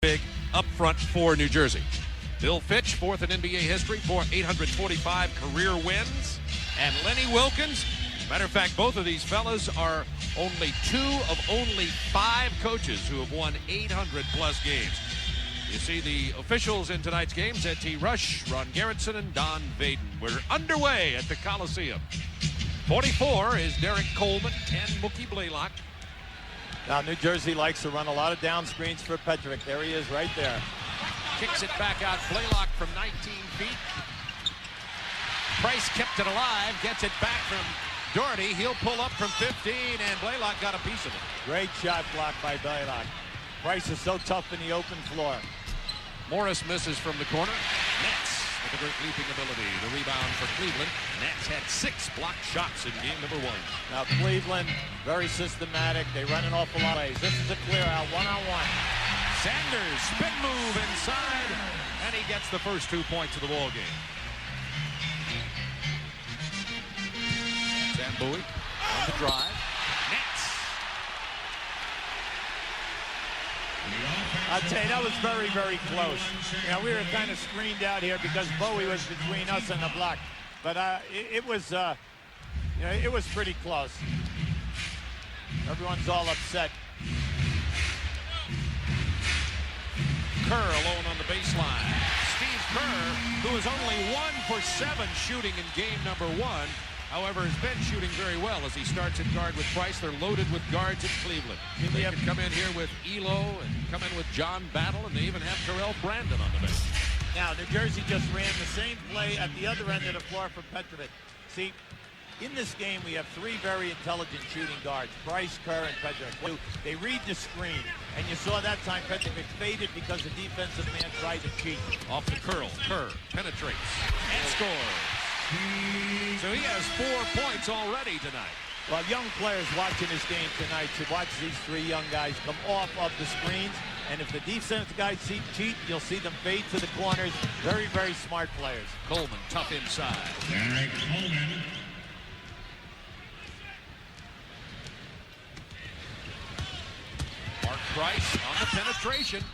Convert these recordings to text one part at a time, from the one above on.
big up front for New Jersey. Bill Fitch, fourth in NBA history for 845 career wins. And Lenny Wilkins, matter of fact, both of these fellas are only two of only 5 coaches who have won 800-plus games. You see the officials in tonight's game, ZT Rush, Ron Gerritsen, and Don Vaden. We're underway at the Coliseum. 44 is Derek Coleman, 10 Mookie Blaylock. Now, New Jersey likes to run a lot of down screens for Petrovic. There he is right there. Kicks it back out, Blaylock from 19 feet. Price kept it alive, gets it back from Doherty. He'll pull up from 15, and Blaylock got a piece of it. Great shot block by Blaylock. Price is so tough in the open floor. Morris misses from the corner. Nets with a great leaping ability. The rebound for Cleveland. Nets had 6 blocked shots in game number 1. Now Cleveland, very systematic. They run an awful lot of plays. This is a clear out, one-on-one. Sanders, spin move inside, and he gets the first 2 points of the ball game. Zambuie on the drive. Nets. I'll tell you, that was very, very close. You know, we were kind of screened out here because Bowie was between us and the block. But it was pretty close. Everyone's all upset. Kerr alone on the baseline. Steve Kerr, who is only 1 for 7 shooting in game number 1. However, has been shooting very well as he starts at guard with Price. They're loaded with guards at Cleveland. They can come in here with Elo and come in with John Battle, and they even have Terrell Brandon on the bench. Now, New Jersey just ran the same play at the other end of the floor for Petrovic. See, in this game, we have 3 very intelligent shooting guards, Price, Kerr, and Petrovic. They read the screen, and you saw that time Petrovic faded because the defensive man tried to cheat. Off the curl, Kerr penetrates and scores. So he has 4 points already tonight. Well, young players watching this game tonight should watch these 3 young guys come off of the screens. And if the defense guys cheat, you'll see them fade to the corners. Very, very smart players. Coleman, tough inside. Derek Coleman. Mark Price on the penetration.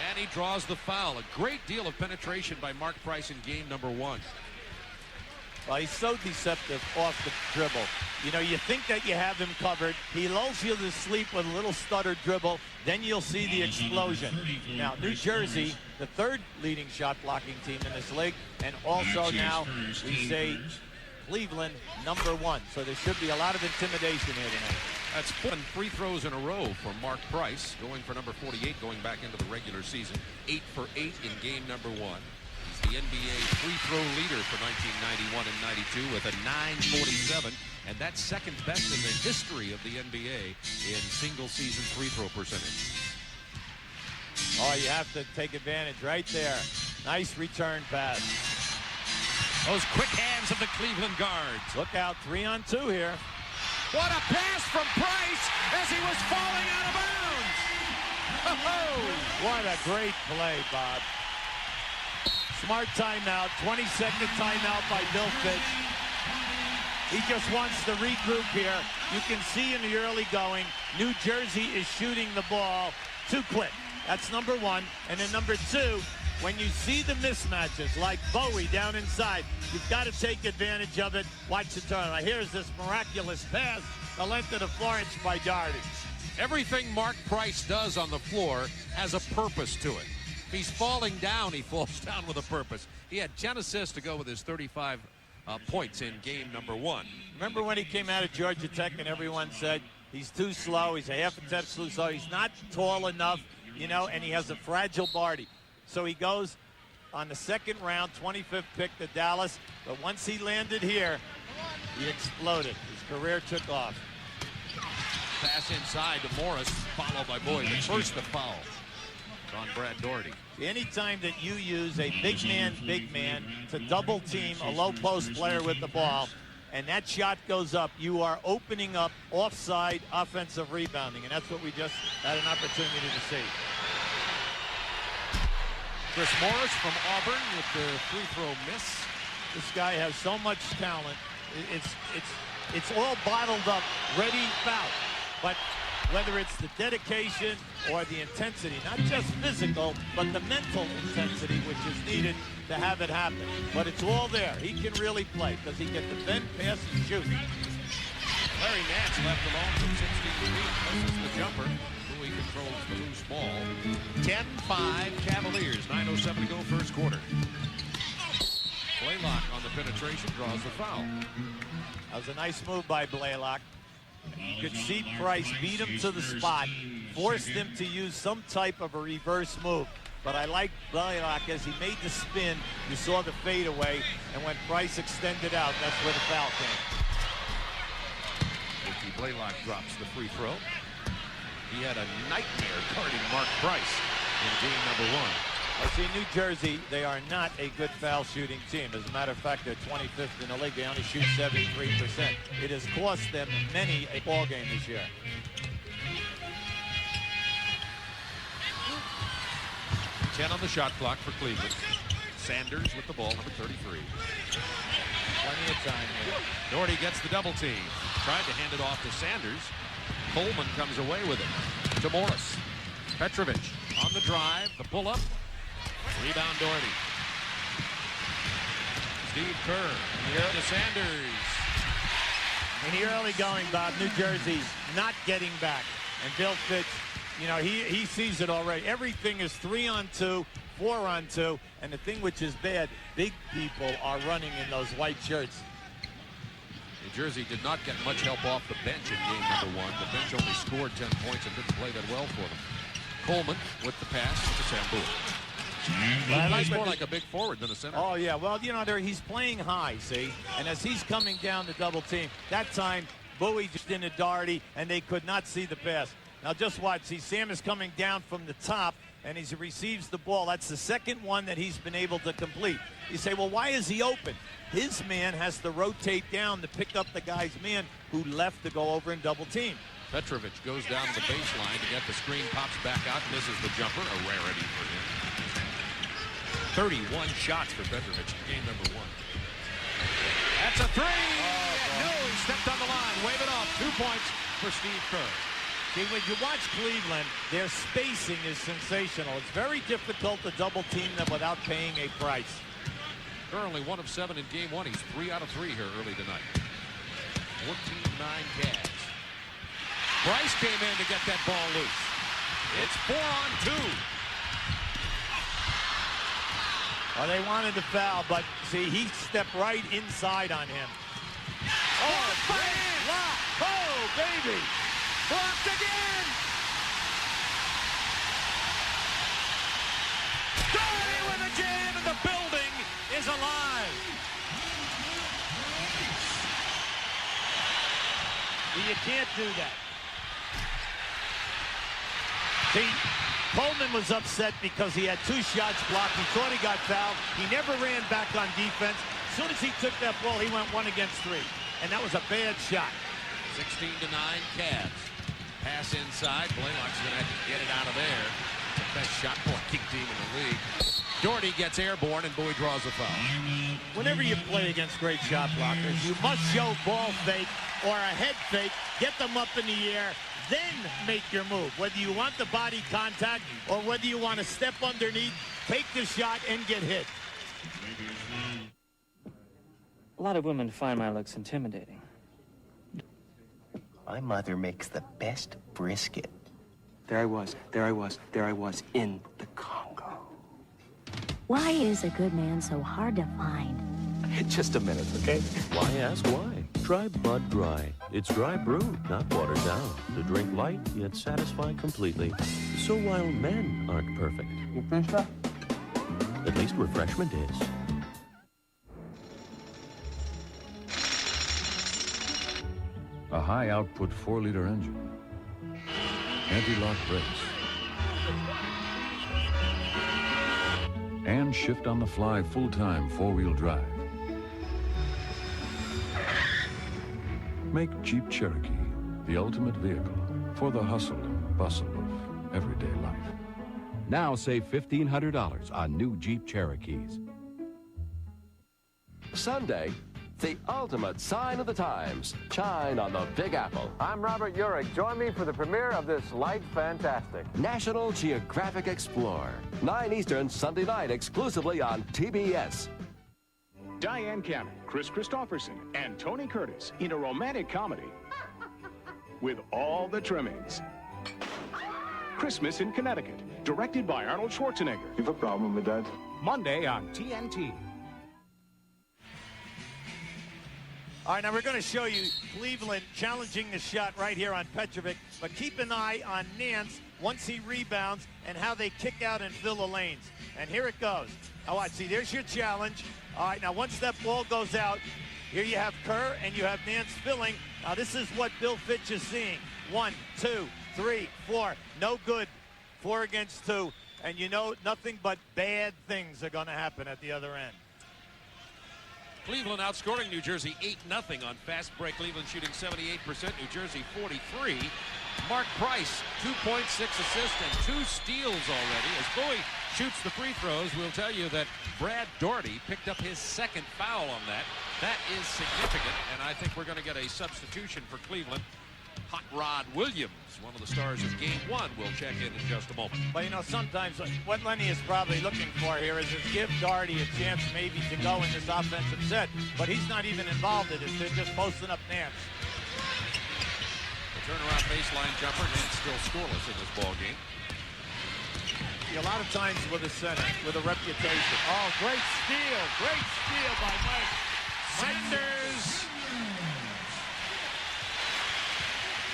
And he draws the foul. A great deal of penetration by Mark Price in game number 1. Well, he's so deceptive off the dribble. You know, you think that you have him covered. He lulls you to sleep with a little stutter dribble. Then you'll see the explosion. Now, New Jersey, the 3rd leading shot blocking team in this league. And also now we say Cleveland, number 1. So there should be a lot of intimidation here tonight. That's 4 free throws in a row for Mark Price, going for number 48, going back into the regular season. 8 for 8 in game number 1. The NBA free throw leader for 1991 and 92 with a 947, and that's 2nd best in the history of the NBA in single season free throw percentage. Oh, you have to take advantage right there. Nice return pass. Those quick hands of the Cleveland guards. Look out, 3-on-2 here. What a pass from Price as he was falling out of bounds. Oh, what a great play, Bob. Smart timeout, 22nd timeout by Bill Fitch. He just wants to regroup here. You can see in the early going, New Jersey is shooting the ball too quick. That's number 1. And then number 2, when you see the mismatches like Bowie down inside, you've got to take advantage of it. Watch the turn. Now, here's this miraculous pass, the length of the floor by Doherty. Everything Mark Price does on the floor has a purpose to it. If he's falling down, he falls down with a purpose. He had 10 assists to go with his 35 points in game number 1. Remember when he came out of Georgia Tech and everyone said he's too slow, he's a half a step too slow, he's not tall enough, you know, and he has a fragile body. So he goes on the 2nd round, 25th pick to Dallas, but once he landed here, he exploded. His career took off. Pass inside to Morris, followed by Boyd. The first to foul on Brad Doherty. Anytime that you use a big man to double team a low post player with the ball, and that shot goes up, you are opening up offside offensive rebounding, and that's what we just had an opportunity to see. Chris Morris from Auburn with the free throw miss. This guy has so much talent. It's all bottled up, ready, foul. But whether it's the dedication or the intensity, not just physical, but the mental intensity which is needed to have it happen. But it's all there. He can really play because he can defend, pass, and shoot. Larry Nance left alone from 16 feet. This is the jumper. Bowie controls the loose ball. 10-5 Cavaliers. 9:07 to go first quarter. Blaylock on the penetration draws the foul. That was a nice move by Blaylock. You could see Price beat him to the spot, forced him to use some type of a reverse move. But I like Blaylock as he made the spin. You saw the fadeaway, and when Price extended out, that's where the foul came. Ricky Blaylock drops the free throw. He had a nightmare guarding Mark Price in game number 1. I see New Jersey, they are not a good foul shooting team. As a matter of fact, they're 25th in the league. They only shoot 73%. It has cost them many a ball game this year. Ten on the shot clock for Cleveland. Sanders with the ball, number 33. Plenty of time here. Doherty gets the double team. Tried to hand it off to Sanders. Coleman comes away with it to Morris. Petrovic on the drive, the pull-up. Rebound Doherty. Steve Kerr here to Sanders. In the early going, Bob, New Jersey not getting back. And Bill Fitch, you know, he sees it already. Everything is 3-on-2, 4-on-2. And the thing which is bad, big people are running in those white shirts. New Jersey did not get much help off the bench in game number 1. The bench only scored 10 points and didn't play that well for them. Coleman with the pass to Sambu. Well, he's more like a big forward than a center. Oh, yeah. Well, you know, he's playing high, see? And as he's coming down the double team, that time Bowie just into Doherty, and they could not see the pass. Now, just watch. See, Sam is coming down from the top, and he receives the ball. That's the second one that he's been able to complete. You say, well, why is he open? His man has to rotate down to pick up the guy's man who left to go over and double team. Petrovic goes down to the baseline to get the screen, pops back out, misses the jumper, a rarity for him. 31 shots for Petrovic in game number 1. That's a three! No, he stepped on the line, wave it off. 2 points for Steve Kerr. See, when you watch Cleveland, their spacing is sensational. It's very difficult to double team them without paying a price. Kerr only 1 of 7 in game 1. He's 3 out of 3 here early tonight. 14-9 Cavs. Price came in to get that ball loose. It's 4-on-2. Well, they wanted to foul, but see, he stepped right inside on him. Oh, great block! Oh, baby! Blocked again! Doherty with a jam, and the building is alive. You can't do that. See, Coleman was upset because he had 2 shots blocked. He thought he got fouled. He never ran back on defense. As soon as he took that ball, he went 1 against 3. And that was a bad shot. 16-9 Cavs. Pass inside. Blaylock's going to have to get it out of there. It's the best shot blocking team in the league. Doherty gets airborne, and Bowie draws a foul. Whenever you play against great shot blockers, you must show ball fake or a head fake, get them up in the air, then make your move. Whether you want the body contact or whether you want to step underneath, take the shot and get hit. A lot of women find my looks intimidating. My mother makes the best brisket. There I was in the Congo. Why is a good man so hard to find? Just a minute, okay? Why ask why? Try Bud Dry. It's dry brewed, not watered down. To drink light, yet satisfy completely. So while men aren't perfect, at least refreshment is. A high-output 4-liter engine. Anti-lock brakes. And shift-on-the-fly full-time 4-wheel drive. Make Jeep Cherokee the ultimate vehicle for the hustle and bustle of everyday life. Now save $1,500 on new Jeep Cherokees. Sunday, the ultimate sign of the times. Shine on the Big Apple. I'm Robert Urich. Join me for the premiere of this light fantastic. National Geographic Explorer. 9 Eastern, Sunday night, exclusively on TBS. Diane Cannon, Chris Christopherson, and Tony Curtis in a romantic comedy with all the trimmings. Christmas in Connecticut, directed by Arnold Schwarzenegger. You have a problem with that? Monday on TNT. All right, now we're going to show you Cleveland challenging the shot right here on Petrovic, but keep an eye on Nance once he rebounds and how they kick out and fill the lanes. And here it goes. All right, see, there's your challenge. All right, now once that ball goes out, here you have Kerr and you have Nance filling. Now this is what Bill Fitch is seeing. 1, 2, 3, 4. No good. 4 against 2. And you know nothing but bad things are going to happen at the other end. Cleveland outscoring New Jersey 8-0 on fast break. Cleveland shooting 78%, New Jersey 43. Mark Price, 2.6 assists and 2 steals already. As Bowie shoots the free throws, we'll tell you that Brad Daugherty picked up his second foul on that. That is significant, and I think we're going to get a substitution for Cleveland. Hot Rod Williams, one of the stars of Game 1, will check in just a moment. But, you know, sometimes what Lenny is probably looking for here is to give Daugherty a chance maybe to go in this offensive set. But he's not even involved in it. They're just posting up Nance. The turnaround baseline jumper, Nance still scoreless in this ball game. A lot of times with a center, with a reputation. Oh, great steal by Mike Sanders.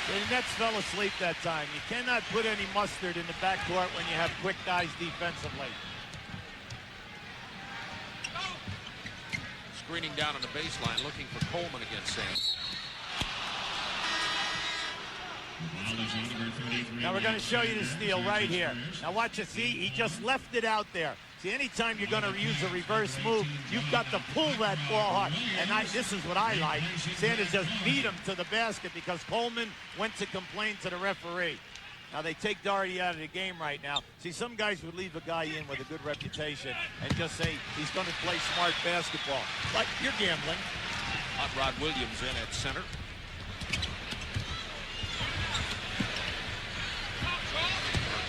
The Nets fell asleep that time. You cannot put any mustard in the backcourt when you have quick guys defensively. Screening down on the baseline, looking for Coleman against Sanders. Now we're going to show you the steal right here. Now watch it. See, he just left it out there. See, anytime you're going to use a reverse move, you've got to pull that ball hard. And this is what I like. Sanders just beat him to the basket because Coleman went to complain to the referee. Now they take Daugherty out of the game right now. See, some guys would leave a guy in with a good reputation and just say he's going to play smart basketball. Like, you're gambling. Hot Rod Williams in at center.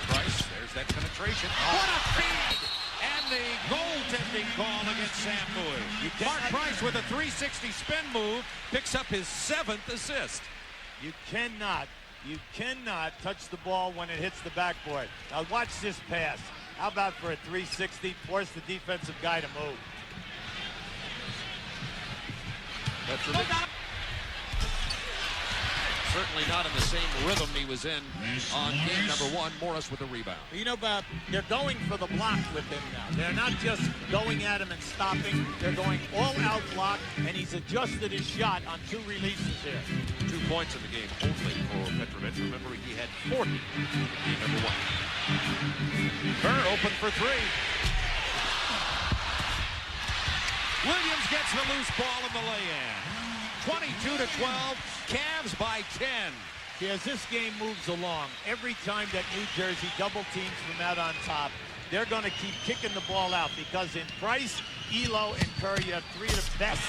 Price, there's that penetration. What a feed! And the goaltending call against Sam Bowie. Mark Price with a 360 spin move picks up his 7th assist. You cannot touch the ball when it hits the backboard. Now watch this pass. How about for a 360? Force the defensive guy to move. Certainly not in the same rhythm he was in on game number 1. Morris with a rebound. You know, Bob, they're going for the block with him now. They're not just going at him and stopping. They're going all-out block, and he's adjusted his shot on 2 releases here. 2 points in the game only for Petrovic. Remember, he had 40 in game number 1. Kerr open for 3. Williams gets the loose ball in the lay-in. 22-12, Cavs by 10. See, as this game moves along, every time that New Jersey double teams from out on top, they're going to keep kicking the ball out because in Price, Elo, and Kerr, you have 3 of the best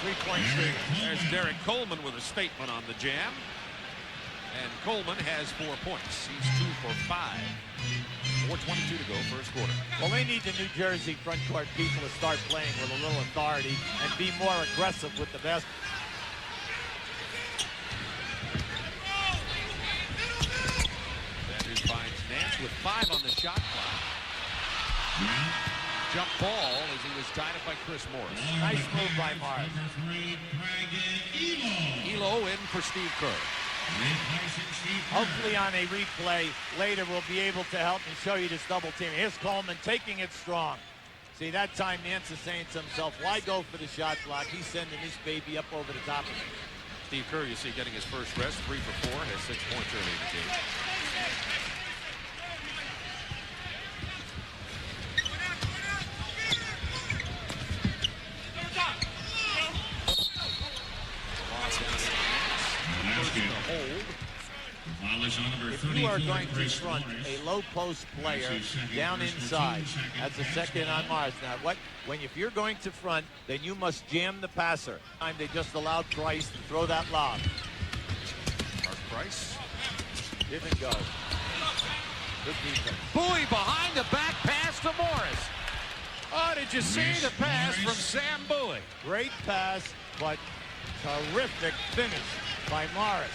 three-point shooters. There's Derek Coleman with a statement on the jam. And Coleman has 4 points. He's 2 for 5. 4:22 to go, first quarter. Well, they need the New Jersey front court people to start playing with a little authority and be more aggressive with the basketball. Sanders finds Nance with 5 on the shot clock. Jump ball as he was tied up by Chris Morris. Nice move by Morris. Elo in for Steve Kerr. Hopefully on a replay later we'll be able to help and show you this double team. Here's Coleman taking it strong. See, that time Nance is saying to himself, why go for the shot block? He's sending this baby up over the top of him. Steve Kerr, you see, getting his first rest, 3 for 4, has 6 points early in the game. If you are going to front a low post player down inside. That's a second on Morris. Now, if you're going to front, then you must jam the passer. They just allowed Price to throw that lob. Mark Price Didn't go. Good defense. Bowie behind the back pass to Morris. Oh, did you see the pass from Sam Bowie? Great pass, but terrific finish by Morris.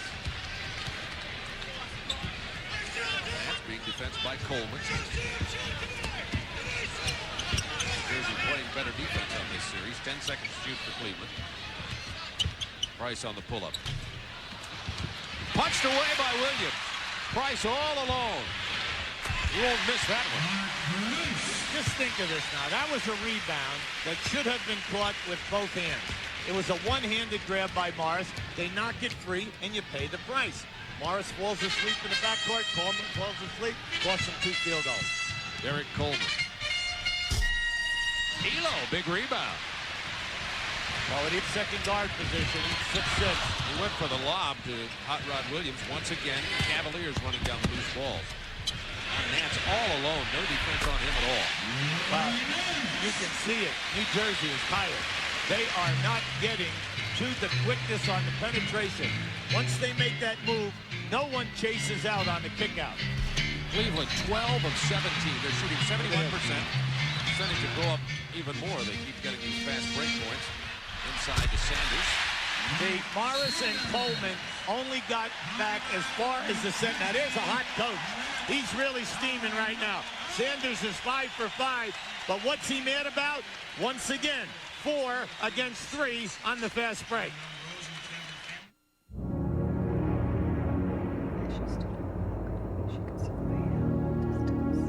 That's being defensed by Coleman. Jersey playing better defense on this series. 10 seconds to shoot for Cleveland. Price on the pull-up. Punched away by Williams. Price all alone. You won't miss that one. Just think of this now. That was a rebound that should have been caught with both hands. It was a one-handed grab by Morris. They knock it free, and you pay the price. Morris falls asleep in the backcourt. Coleman falls asleep. Costs him 2 field goals. Derek Coleman. Elo, big rebound. Quality at second guard position. He's 6'6". He went for the lob to Hot Rod Williams. Once again, Cavaliers running down the loose balls. Nance all alone. No defense on him at all. Well, you can see it. New Jersey is tired. They are not getting to the quickness on the penetration. Once they make that move, no one chases out on the kickout. Cleveland, 12 of 17. They're shooting 71%. Percentage to go up even more. They keep getting these fast break points. Inside to Sanders. The Morris and Coleman only got back as far as the set. Now, there's a hot coach. He's really steaming right now. Sanders is 5 for 5. But what's he mad about? Once again, 4 against 3 on the fast break.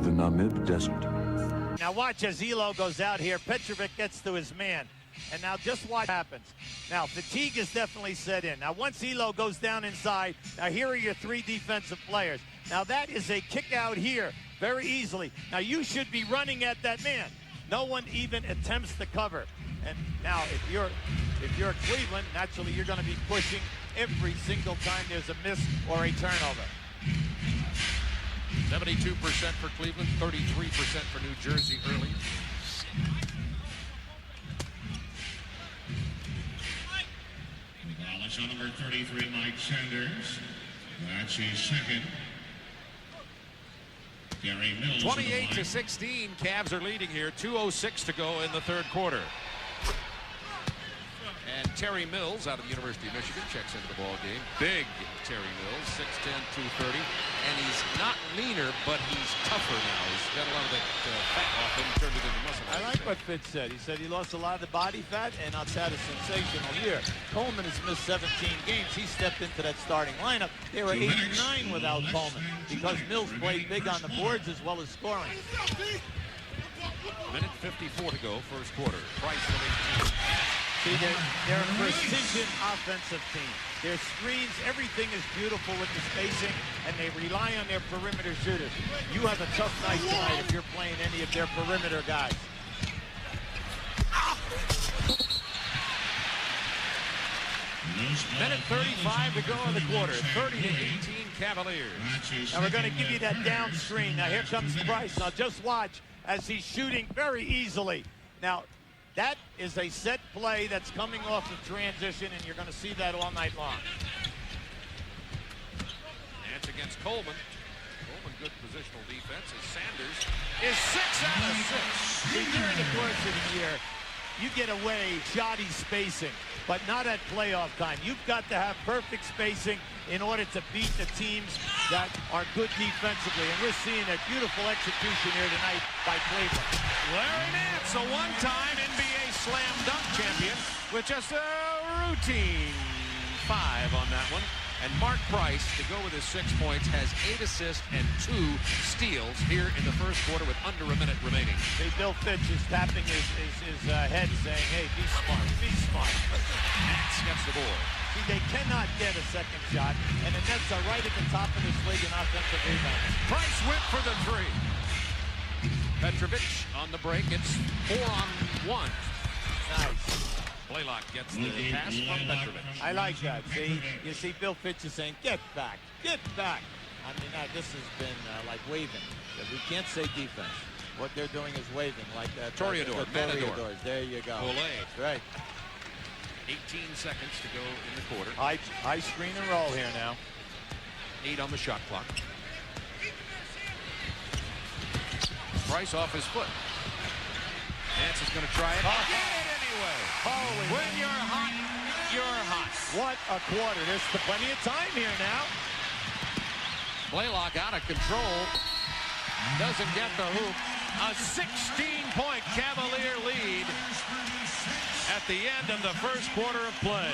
The Namib Desert. Now watch as Elo goes out here. Petrovic gets to his man. And now just watch what happens. Now, fatigue is definitely set in. Now, once Elo goes down inside, now here are your 3 defensive players. Now, that is a kick out here very easily. Now, you should be running at that man. No one even attempts to cover. And now, if you're Cleveland, naturally, you're going to be pushing every single time there's a miss or a turnover. 72% for Cleveland, 33% for New Jersey early. On number 33, Mike Sanders. That's his second. Gary Mills. 28-16. Cavs are leading here. 2:06 to go in the third quarter. And Terry Mills out of the University of Michigan checks into the ball game. Big Terry Mills, 6'10", 230. And he's not leaner, but he's tougher now. He's got a lot of that fat off him, turned it into muscle. I like what Fitz said. He said he lost a lot of the body fat, and it's had a sensational year. Coleman has missed 17 games. He stepped into that starting lineup. They were 8-9 without Coleman because Mills played big on the boards as well as scoring. Minute 54 to go, first quarter. Price from 18. See, they're a precision offensive team. Their screens, everything is beautiful with the spacing, and they rely on their perimeter shooters. You have a tough night tonight if you're playing any of their perimeter guys. Minute 35 to go in the quarter. 30-18 Cavaliers. Now we're going to give you that down screen. Now here comes Price. Now just watch as he's shooting very easily. Now, that is a set play that's coming off of transition, and you're going to see that all night long. Nance against Coleman. Coleman, good positional defense as Sanders is 6 out of 6. See, during the course of the year, you get away shoddy spacing, but not at playoff time. You've got to have perfect spacing in order to beat the teams that are good defensively. And we're seeing a beautiful execution here tonight by Cleveland. Larry Nance, a one-time NBA slam dunk champion with just a routine 5 on that one. And Mark Price, to go with his 6 points, has 8 assists and 2 steals here in the first quarter with under a minute remaining. See, Bill Fitch is tapping his head saying, hey, be smart, be smart. Nance gets the board. See, they cannot get a second shot, and the Nets are right at the top of this league in offensive rebounds. Price went for the 3. Petrovic on the break. It's 4-on-1. Nice. Blaylock gets the pass from Petrovic. I like that. See, you see Bill Fitch is saying, get back, get back. I mean, this has been like waving. We can't say defense. What they're doing is waving like that. Toreador, Matador. There you go. Olay. That's right. 18 seconds to go in the quarter. High screen and roll here now. 8 on the shot clock. Price off his foot. Nance is going to try it. Get it anyway. Holy when you're hot, you're hot. What a quarter. There's plenty of time here now. Blaylock out of control. Doesn't get the hoop. A 16-point Cavalier lead at the end of the first quarter of play.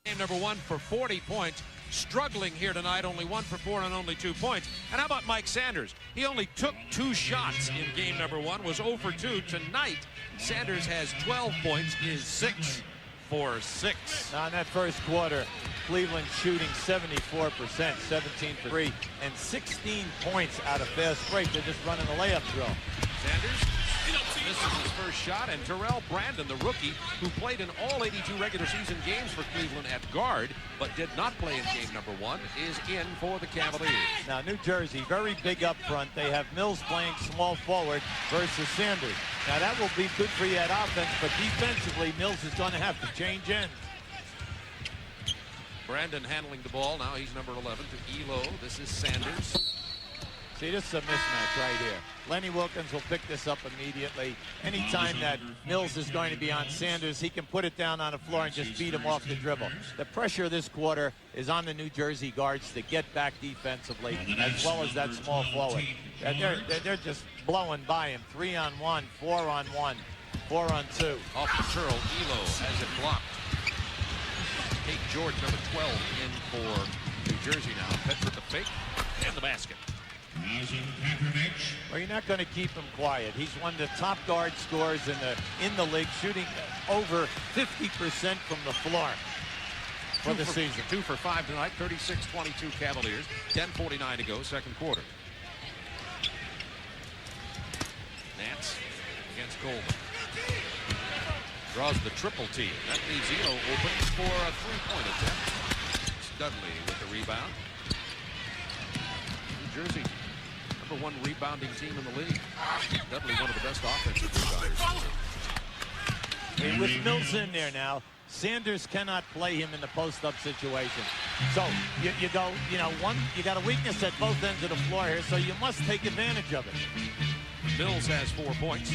Game number 1 for 40 points. Struggling here tonight, only 1 for 4 and only 2 points. And how about Mike Sanders? He only took 2 shots in game number 1, was 0 for 2. Tonight, Sanders has 12 points, is 6 for 6. Now in that first quarter, Cleveland shooting 74%, 17 for 3, and 16 points out of fast break. They're just running a layup drill. Sanders misses his first shot, and Terrell Brandon, the rookie, who played in all 82 regular season games for Cleveland at guard, but did not play in game number 1, is in for the Cavaliers. Now, New Jersey, very big up front. They have Mills playing small forward versus Sanders. Now, that will be good for you at offense, but defensively, Mills is going to have to change ends. Brandon handling the ball. Now he's number 11 to Elo. This is Sanders. See, this is a mismatch right here. Lenny Wilkins will pick this up immediately. Anytime that Mills is going to be on Sanders, he can put it down on the floor and just beat him off the dribble. The pressure this quarter is on the New Jersey guards to get back defensively, as well as that small forward. They're just blowing by him. 3-on-1, 4-on-1, 4-on-2. Off the curl, Elo has it blocked. Kate George, number 12, in for New Jersey now. Petra the fake and the basket. Well, you're not going to keep him quiet. He's one of the top guard scorers in the league, shooting over 50% from the floor for the season. 2 for 5 tonight, 36-22 Cavaliers. 10:49 to go, second quarter. Nance against Coleman. Draws the triple T. That leaves Elo open for a 3-point attempt. It's Dudley with the rebound. New Jersey, number 1 rebounding team in the league. Dudley, one of the best offensive rebounders. And with Mills in there now, Sanders cannot play him in the post-up situation. So you go, you got a weakness at both ends of the floor here, so you must take advantage of it. Mills has 4 points.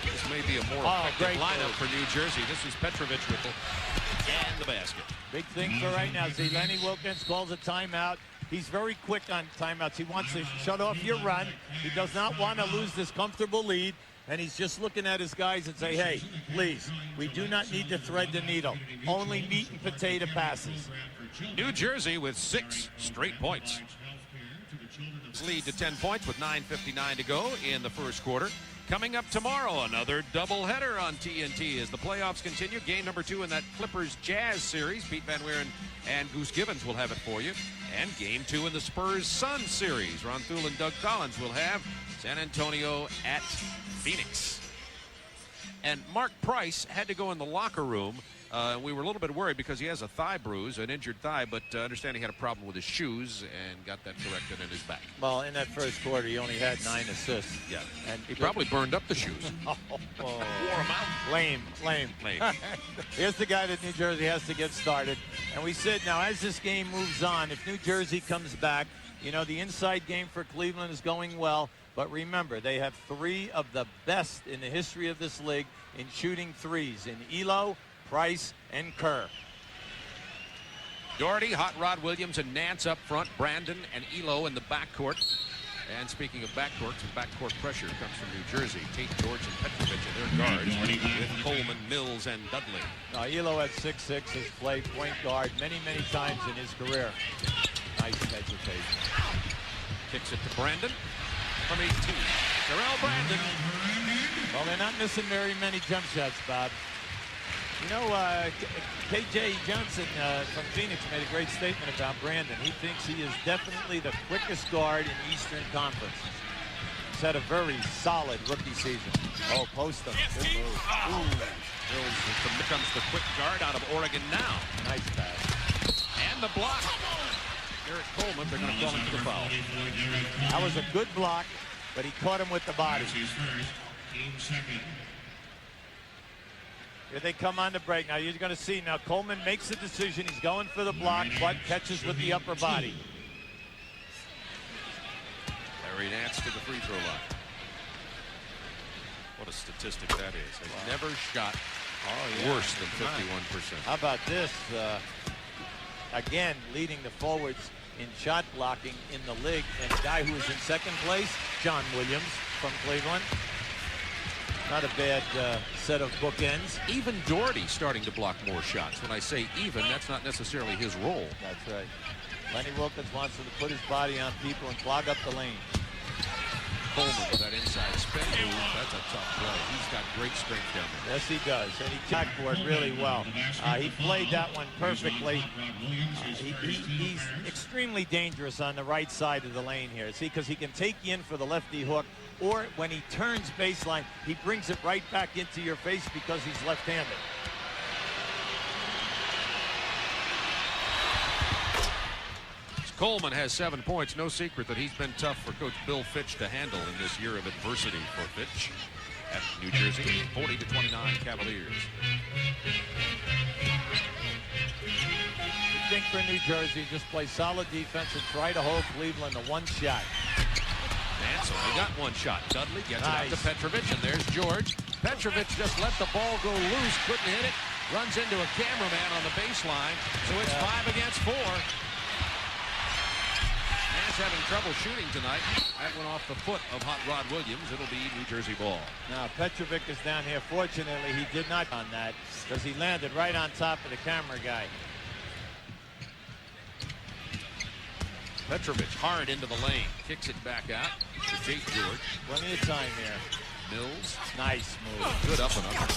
This may be a more effective lineup for New Jersey. This is Petrovic with the basket. Big thing for right now. See, Lenny Wilkins calls a timeout. He's very quick on timeouts. He wants to shut off your run. He does not want to lose this comfortable lead. And he's just looking at his guys and say, hey, please, we do not need to thread the needle. Only meat and potato passes. New Jersey with 6 straight points. Lead to 10 points with 9:59 to go in the first quarter. Coming up tomorrow, another doubleheader on TNT as the playoffs continue. Game number 2 in that Clippers-Jazz series. Pete Van Wieren and Goose Gibbons will have it for you. And game 2 in the Spurs-Suns series. Ron Thule and Doug Collins will have San Antonio at Phoenix. And Mark Price had to go in the locker room. We were a little bit worried because he has a thigh bruise, an injured thigh, but understand he had a problem with his shoes and got that corrected in his back. Well, in that first quarter, he only had 9 assists. Yeah, and he probably burned up the shoes. Wore them out. Lame. Here's the guy that New Jersey has to get started. And we said, now, as this game moves on, if New Jersey comes back, the inside game for Cleveland is going well. But remember, they have 3 of the best in the history of this league in shooting threes, in Elo, Price, and Kerr. Doherty, Hot Rod Williams, and Nance up front. Brandon and Elo in the backcourt. And speaking of backcourts, and backcourt pressure comes from New Jersey. Tate, George, and Petrovic in their guards with Coleman, Mills, and Dudley. Now, Elo at 6'6", has played point guard many, many times in his career. Nice hesitation. Kicks it to Brandon from 18. Terrell Brandon. Well, they're not missing very many jump shots, Bob. KJ Johnson from Phoenix made a great statement about Brandon. He thinks he is definitely the quickest guard in Eastern Conference. Williams had a very solid rookie season. Oh, post him. Good move. Mills becomes the quick guard out of Oregon now. Nice pass. And the block. Derek Coleman, they're going to call him for the foul. That was a good block, but he caught him with the body. Here they come on the break. Now you're going to see. Now Coleman makes the decision. He's going for the block, but catches with the upper body. Larry Nance to the free throw line. What a statistic that is. Has never shot worse than 51%. How about this? Again, leading the forwards in shot blocking in the league. And the guy who is in second place, John Williams from Cleveland. Not a bad set of bookends. Even Doherty starting to block more shots. When I say even, that's not necessarily his role. That's right. Lenny Wilkins wants him to put his body on people and clog up the lane. Coleman with that inside spin move. That's a tough play. He's got great strength down there. Yes, he does. And he backboard really well. He played that one perfectly. He's extremely dangerous on the right side of the lane here. See, because he can take you in for the lefty hook, or when he turns baseline, he brings it right back into your face because he's left-handed. Coleman has 7 points. No secret that he's been tough for Coach Bill Fitch to handle in this year of adversity for Fitch at New Jersey. 40-29 Cavaliers. You think for New Jersey, just play solid defense and try to hold Cleveland to one shot. Nance only got one shot. Dudley gets it out to Petrovic, and there's George. Petrovic just let the ball go loose, couldn't hit it. Runs into a cameraman on the baseline, so it's 5 against 4. Having trouble shooting tonight. That went off the foot of Hot Rod Williams. It'll be New Jersey ball. Now Petrovic is down here. Fortunately, he did not on that because he landed right on top of the camera guy. Petrovic hard into the lane. Kicks it back out to Chase George. Plenty of time here. Mills. Nice move. Good up and up.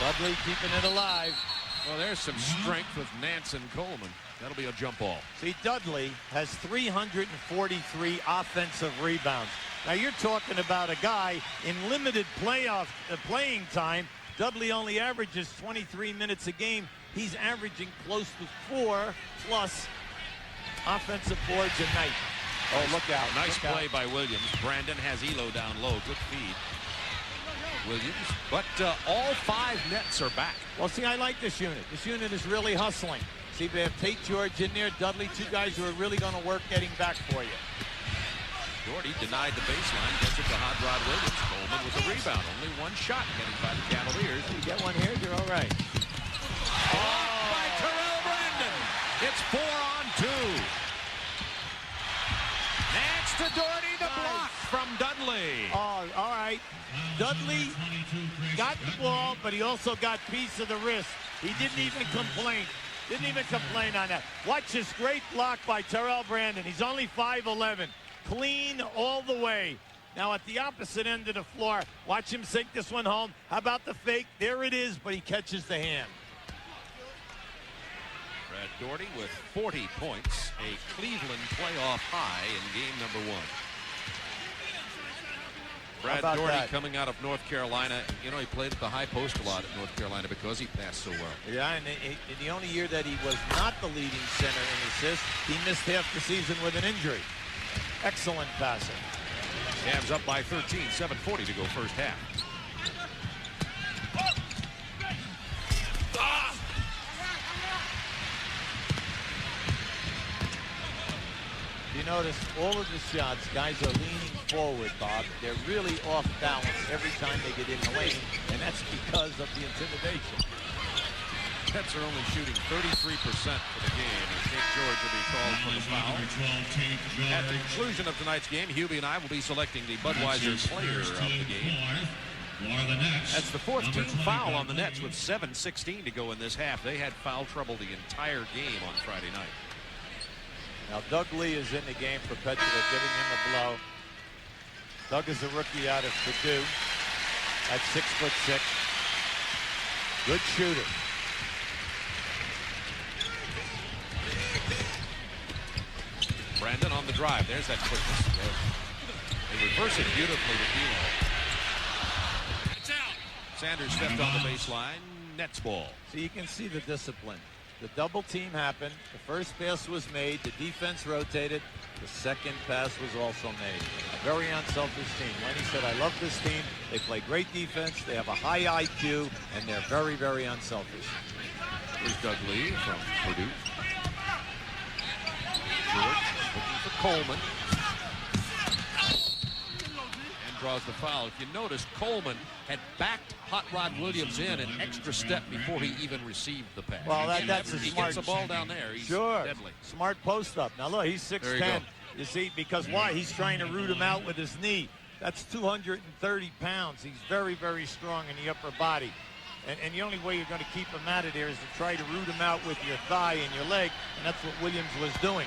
Dudley keeping it alive. Well, there's some strength with Nance and Coleman. That'll be a jump ball. See, Dudley has 343 offensive rebounds. Now, you're talking about a guy in limited playing time. Dudley only averages 23 minutes a game. He's averaging close to 4+ offensive boards a night. Oh, look out. Nice play by Williams. Brandon has Elo down low. Good feed. Williams, but all 5 nets are back. Well, see, I like this unit. This unit is really hustling. See, they have Tate George in there, Dudley, 2 guys who are really going to work getting back for you. Doherty denied the baseline, gets it to Hot Rod Williams. Coleman with the rebound. Only 1 shot getting by the Cavaliers. You get one here, you're all right. By Terrell Brandon. It's 4 on 2. Nance to Doherty, the block from Dudley. Oh, all right. Dudley got the ball, but he also got piece of the wrist. He didn't even complain. Didn't even complain on that. Watch this great block by Terrell Brandon. He's only 5'11". Clean all the way. Now at the opposite end of the floor, watch him sink this one home. How about the fake? There it is, but he catches the hand. Brad Doherty with 40 points, a Cleveland playoff high in game number 1. Brad Doherty coming out of North Carolina. You know, he played at the high post a lot at North Carolina because he passed so well. Yeah, and in the only year that he was not the leading center in assists, he missed half the season with an injury. Excellent passer. Cavs up by 13, 7:40 to go first half. You notice all of the shots, guys are leaning forward, Bob. They're really off balance every time they get in the lane, and that's because of the intimidation. Nets are only shooting 33% for the game, and Tate George will be called for the foul. At the conclusion of tonight's game, Hubie and I will be selecting the Budweiser player of the game. That's the 4th team foul on the Nets with 7:16 to go in this half. They had foul trouble the entire game on Friday night. Now Doug Lee is in the game for Petrovic, giving him a blow. Doug is a rookie out of Purdue at 6'6". Good shooter. Brandon on the drive. There's that quickness. They reverse it beautifully to D'Lo. Sanders stepped on the baseline. Nets ball. So you can see the discipline. The double team happened. The first pass was made. The defense rotated. The second pass was also made. A very unselfish team. Lenny said, I love this team. They play great defense. They have a high IQ, and they're very, very unselfish. Here's Doug Lee from Purdue. George looking for Coleman. And draws the foul. If you notice, Coleman had backed Hot Rod Williams in an extra step before he even received the pass. Well, that's a he smart. Gets the ball down there. He's sure. deadly. Smart post up. Now look, he's 6'10". You see, because why? He's trying to root him out with his knee. That's 230 pounds. He's very, very strong in the upper body. And the only way you're going to keep him out of there is to try to root him out with your thigh and your leg, and that's what Williams was doing.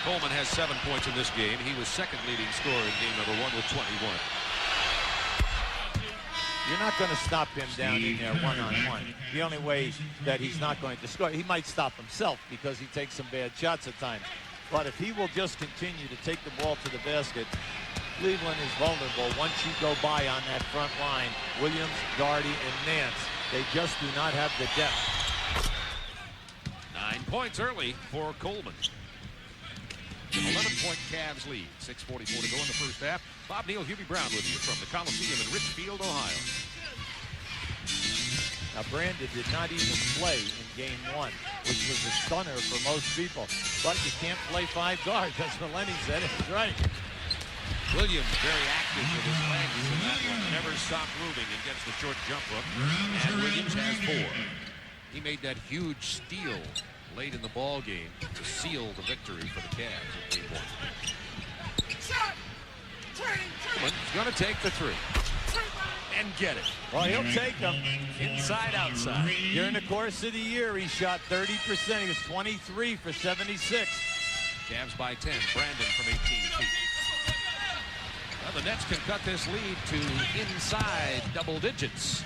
Coleman has 7 points in this game. He was second leading scorer in game number 1 with 21. You're not going to stop him down in there one-on-one. The only way that he's not going to score, he might stop himself because he takes some bad shots at times. But if he will just continue to take the ball to the basket, Cleveland is vulnerable once you go by on that front line. Williams, Daugherty, and Nance, they just do not have the depth. 9 points early for Coleman. An 11-point Cavs lead. 6:44 to go in the first half. Bob Neal, Hubie Brown with you from the Coliseum in Richfield, Ohio. Now, Brandon did not even play in game 1, which was a stunner for most people. But you can't play 5 guards. That's what Lenny said. It was right. Williams very active with his legs in that one. Never stopped moving against the short jump hook. And Williams has 4. He made that huge steal late in the ball game to seal the victory for the Cavs in game 1. He's going to take the 3 and get it. Well, he'll take them inside, outside. During the course of the year, he shot 30%. He was 23 for 76. Cavs by 10. Brandon from 18 feet. Well, the Nets can cut this lead to inside double digits.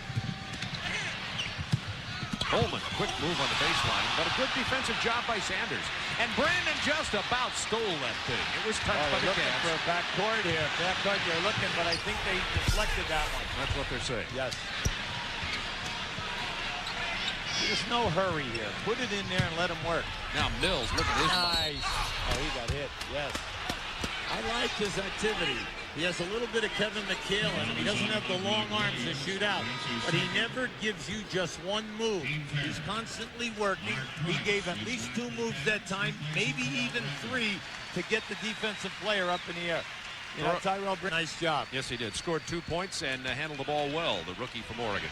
Coleman, quick move on the baseline, but a good defensive job by Sanders. And Brandon just about stole that thing. It was touched by the Cavs. For a backcourt here. Backcourt, they're looking, but I think they deflected that one. That's what they're saying. Yes. There's no hurry here. Put it in there and let him work. Now Mills, look at his. Nice. Oh, he got hit. Yes. I like his activity. He has a little bit of Kevin McHale in him. He doesn't have the long arms to shoot out, but he never gives you just one move. He's constantly working. He gave at least 2 moves that time, maybe even 3, to get the defensive player up in the air. You know, Tyrell, nice job. Yes, he did. Scored 2 points and handled the ball well, the rookie from Oregon.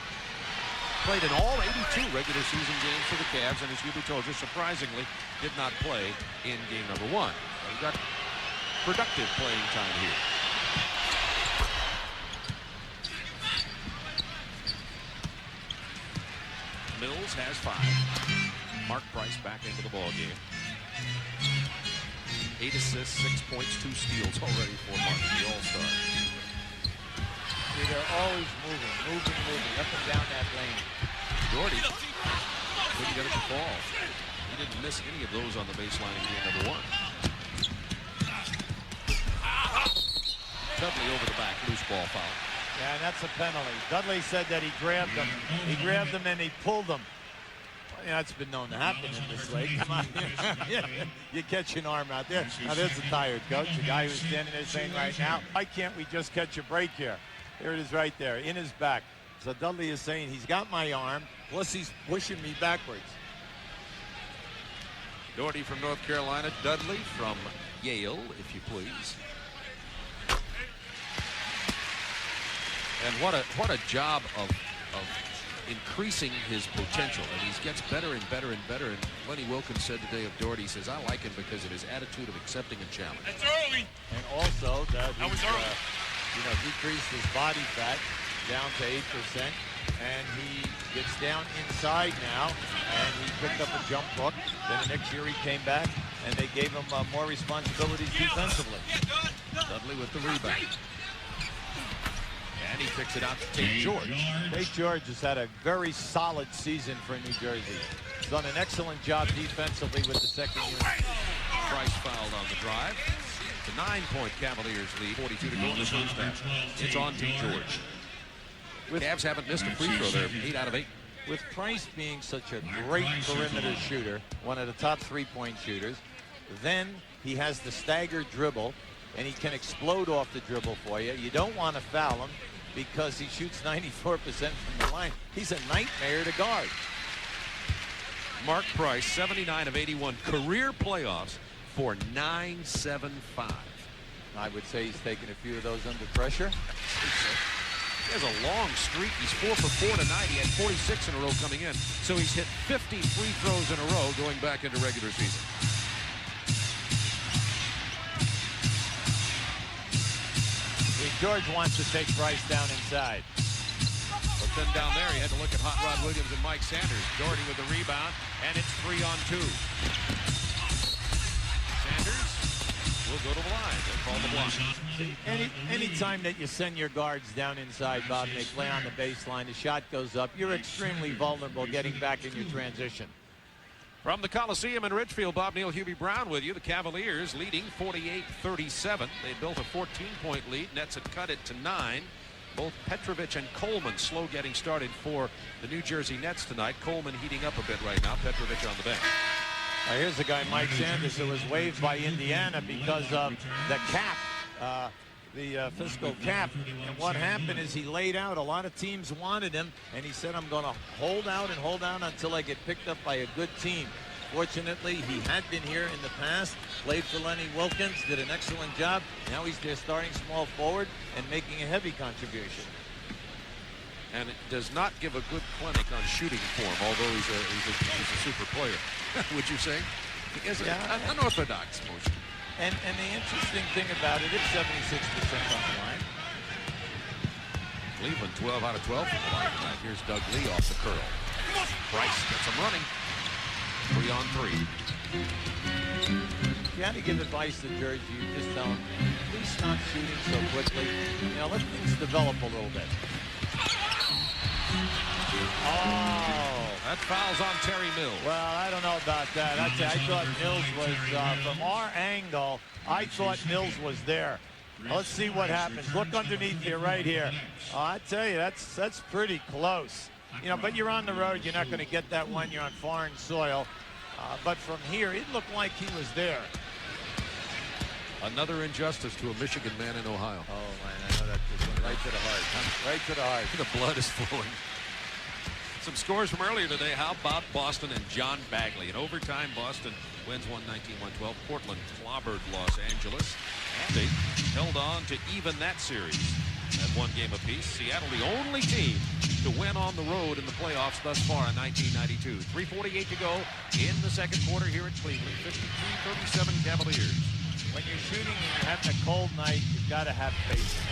Played in all 82 regular season games for the Cavs, and as Hubie told you, surprisingly, did not play in game number 1. He got productive playing time here. Mills has 5. Mark Price back into the ball game. 8 assists, 6 points, 2 steals already for Mark, the All-Star. See, they're always moving up and down that lane. Daugherty couldn't get it to fall. He didn't miss any of those on the baseline in game number 1. Dudley over the back, loose ball foul. Yeah, and that's a penalty. Dudley said that he grabbed him. He grabbed him and he pulled him. Well, yeah, that's been known to happen in this league. Come on. You catch an arm out there. Now, there's a tired coach, the guy who's standing there saying right now, why can't we just catch a break here? Here it is right there, in his back. So Dudley is saying he's got my arm, plus he's pushing me backwards. Daugherty from North Carolina, Dudley from Yale, if you please. And what a job of increasing his potential, and he gets better and better and better. And Lenny Wilkins said today of Daugherty, he says, I like him because of his attitude of accepting a challenge. That's early. And also that he's decreased his body fat down to 8%, and he gets down inside now, and he picked up a jump hook. Then the next year he came back, and they gave him more responsibilities defensively. Dudley with the rebound. And he kicks it out to Tate George. Tate George has had a very solid season for New Jersey. He's done an excellent job defensively with the second unit. Price fouled on the drive. It's a 9-point Cavaliers lead. 42 to go in the first half. It's on T. George. Cavs haven't missed a free throw there. 8 out of 8. With Price being such a great perimeter shooter, one of the top three-point shooters, then he has the staggered dribble, and he can explode off the dribble for you. You don't want to foul him because he shoots 94% from the line. He's a nightmare to guard. Mark Price, 79 of 81 career playoffs for 9.75. I would say he's taken a few of those under pressure. He has a long streak. He's 4 for 4 tonight. He had 46 in a row coming in. So he's hit 50 free throws in a row going back into regular season. George wants to take Price down inside. But then down there, he had to look at Hot Rod Williams and Mike Sanders. Doherty with the rebound, and it's 3-on-2. Sanders will go to the line. They call the block. Any time that you send your guards down inside, Bob, and they play on the baseline, the shot goes up, you're extremely vulnerable getting back in your transition. From the Coliseum in Ridgefield, Bob Neal, Hubie Brown with you. The Cavaliers leading 48-37. They built a 14-point lead. Nets had cut it to 9. Both Petrovic and Coleman slow getting started for the New Jersey Nets tonight. Coleman heating up a bit right now. Petrovic on the bench. Here's a guy, Mike Sanders, who was waived by Indiana because of the cap, the fiscal cap. And what happened is he laid out. A lot of teams wanted him, and he said, I'm going to hold out until I get picked up by a good team. Fortunately, he had been here in the past, played for Lenny Wilkens, did an excellent job. Now he's their starting small forward and making a heavy contribution. And it does not give a good clinic on shooting form, although he's a super player. Would you say? He has an unorthodox motion. And the interesting thing about it, it's 76% on the line. Cleveland 12 out of 12 from the line tonight. Here's Doug Lee off the curl. Price gets him running. 3-on-3. If you had to give advice to Jersey, you just tell him, please stop shooting so quickly. You know, let things develop a little bit. Oh, that foul's on Terry Mills. Well, I don't know about that. I thought Mills was, from our angle, I thought Mills was there. Let's see what happens. Look underneath here, right here. I tell you, that's pretty close. You know, but you're on the road. You're not going to get that one. You're on foreign soil. But from here, it looked like he was there. Another injustice to a Michigan man in Ohio. Oh, man, I know that just went right to the heart. Right to the heart. The blood is flowing. Some scores from earlier today. How about Boston and John Bagley? In overtime, Boston wins 119-112. Portland clobbered Los Angeles. And they held on to even that series at 1 game apiece. Seattle, the only team to win on the road in the playoffs thus far in 1992. 3:48 to go in the second quarter here at Cleveland. 53-37 Cavaliers. When you're shooting and you're having a cold night, you've got to have patience.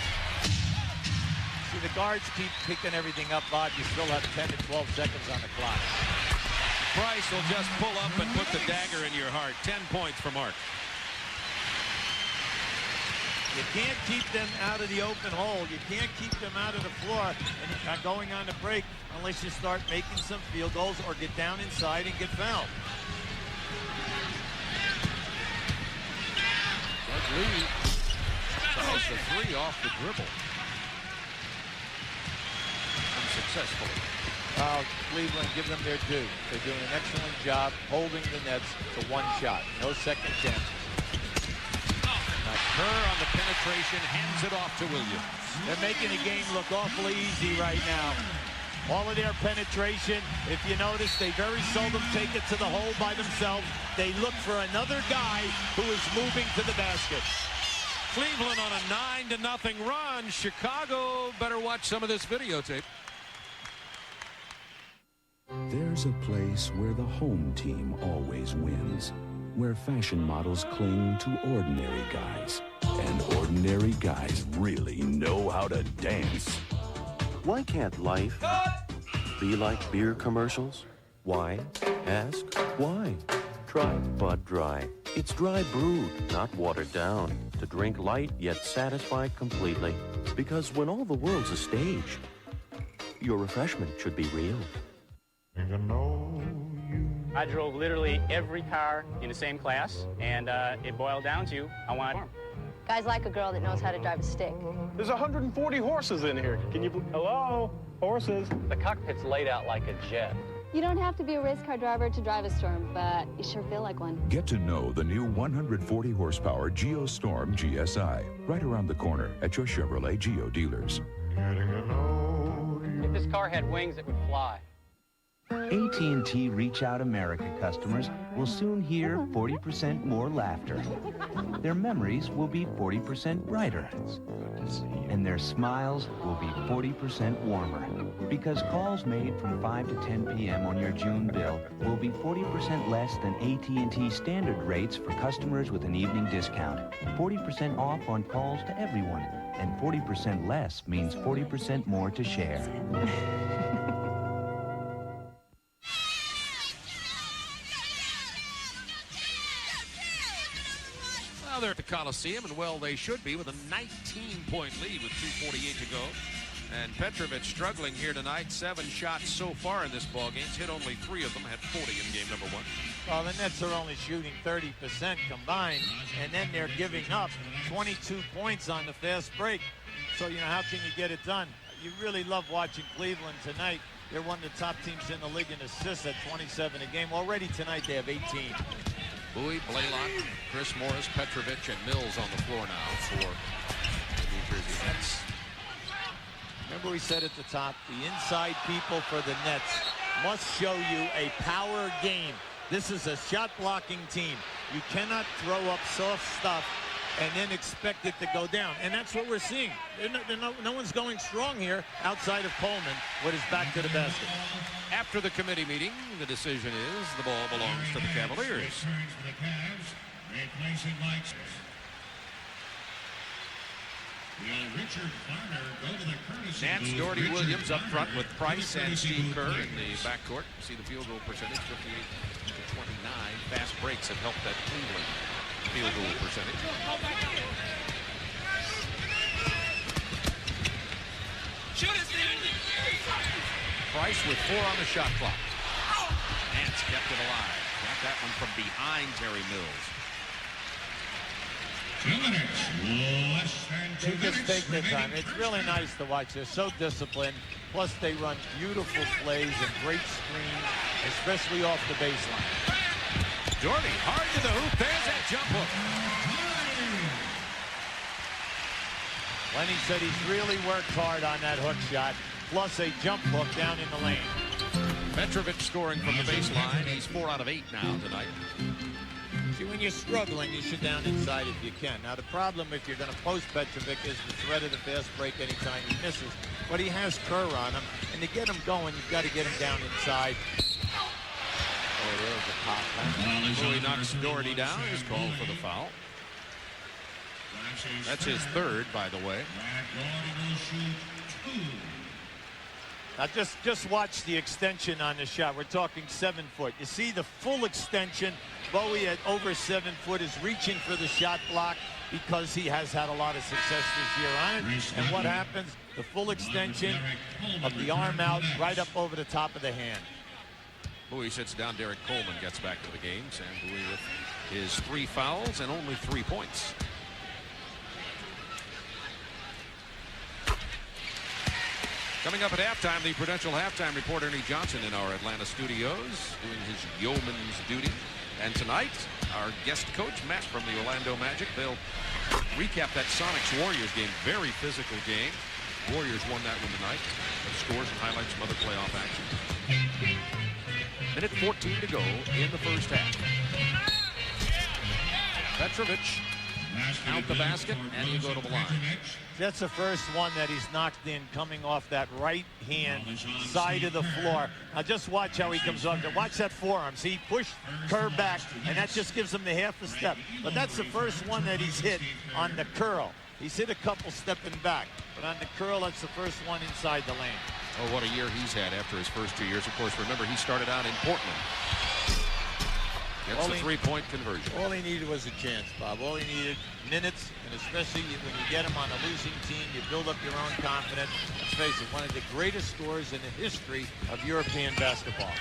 See, the guards keep picking everything up, Bob. You still have 10 to 12 seconds on the clock. Price will just pull up and put the dagger in your heart. 10 points for Mark. You can't keep them out of the open hole. You can't keep them out of the floor and going on the break unless you start making some field goals or get down inside and get fouled. Doug Lee tries the 3 off the dribble. Unsuccessfully. Cleveland, give them their due. They're doing an excellent job holding the Nets to 1 shot. No second chances. Kerr on the penetration, hands it off to Williams. They're making the game look awfully easy right now. All of their penetration, if you notice, they very seldom take it to the hole by themselves. They look for another guy who is moving to the basket. Cleveland on a 9-0 run. Chicago better watch some of this videotape. There's a place where the home team always wins, where fashion models cling to ordinary guys, and ordinary guys really know how to dance. Why can't life be like beer commercials? Why? Ask why. Try Bud Dry. It's dry brewed, not watered down, to drink light yet satisfy completely. Because when all the world's a stage, your refreshment should be real. I drove literally every car in the same class, and it boiled down to I want Guys like a girl that knows how to drive a stick. There's 140 horses in here. Can you... Hello? Horses? The cockpit's laid out like a jet. You don't have to be a race car driver to drive a Storm, but you sure feel like one. Get to know the new 140 horsepower Geostorm GSI right around the corner at your Chevrolet Geo dealers. If this car had wings, it would fly. AT&T Reach Out America customers will soon hear 40% more laughter. Their memories will be 40% brighter. And their smiles will be 40% warmer. Because calls made from 5 to 10 p.m. on your June bill will be 40% less than AT&T standard rates for customers with an evening discount. 40% off on calls to everyone. And 40% less means 40% more to share. Well, they're at the Coliseum, and well, they should be, with a 19-point lead with 2:48 to go. And Petrovic struggling here tonight. 7 shots so far in this ballgame. He's hit only 3 of them, had 40 in game number 1. Well, the Nets are only shooting 30% combined, and then they're giving up 22 points on the fast break. So, you know, how can you get it done? You really love watching Cleveland tonight. They're one of the top teams in the league in assists at 27 a game. Already tonight they have 18. Bowie, Blaylock, Chris Morris, Petrovic, and Mills on the floor now for the New Jersey Nets. Remember we said at the top, the inside people for the Nets must show you a power game. This is a shot-blocking team. You cannot throw up soft stuff and then expect it to go down. And that's what we're seeing. No one's going strong here outside of Coleman with his back to the basket. After the committee meeting, the decision is the ball belongs to the Cavaliers. Nance, Doherty, Williams up front with Price and Steve Kerr in the backcourt. See the field goal percentage, 58 to 29. Fast breaks have helped that Cleveland field goal percentage. Price with 4 on the shot clock. Nance kept it alive. Got that one from behind Terry Mills. 2 minutes, less than 2 They just minutes take their time. remaining. It's really nice to watch. They're so disciplined. Plus, they run beautiful plays and great screens, especially off the baseline. Doherty hard to the hoop. There's that jump hook. Lenny said he's really worked hard on that hook shot, plus a jump hook down in the lane. Petrovic scoring from the baseline. He's 4 out of 8 now tonight. See, when you're struggling, you shoot down inside if you can. Now, the problem if you're going to post Petrovic is the threat of the fast break anytime he misses. But he has Kerr on him, and to get him going, you've got to get him down inside. Oh, there's a pop. Bowie knocks Doherty down. He's called for the foul. That's his 3rd, by the way. Now just watch the extension on the shot. We're talking 7 foot. You see the full extension. Bowie at over 7 foot is reaching for the shot block because he has had a lot of success this year on it. And what happens? The full extension of the arm out right up over the top of the hand. Bowie sits down. Derek Coleman gets back to the game. Sam Bowie with his 3 fouls and only 3 points. Coming up at halftime, the Prudential halftime report, Ernie Johnson, in our Atlanta studios, doing his yeoman's duty. And tonight, our guest coach, Matt from the Orlando Magic. They'll recap that Sonics-Warriors game. Very physical game. Warriors won that one tonight. Scores and highlights some other playoff action. Minute 14 to go in the first half. Petrovic out the basket, and you go to the line. That's the first one that he's knocked in coming off that right hand side of the floor. Now just watch how he comes off there. Watch that forearm. See, he pushed Kerr back, and that just gives him the half a step. But that's the first one that he's hit on the curl. He's hit a couple stepping back, but on the curl, that's the first one inside the lane. Oh, what a year he's had after his first 2 years. Of course, remember, he started out in Portland. Gets the 3-point conversion. All he needed was a chance, Bob. All he needed, minutes, and especially when you get him on a losing team, you build up your own confidence. Let's face it, one of the greatest scorers in the history of European basketball.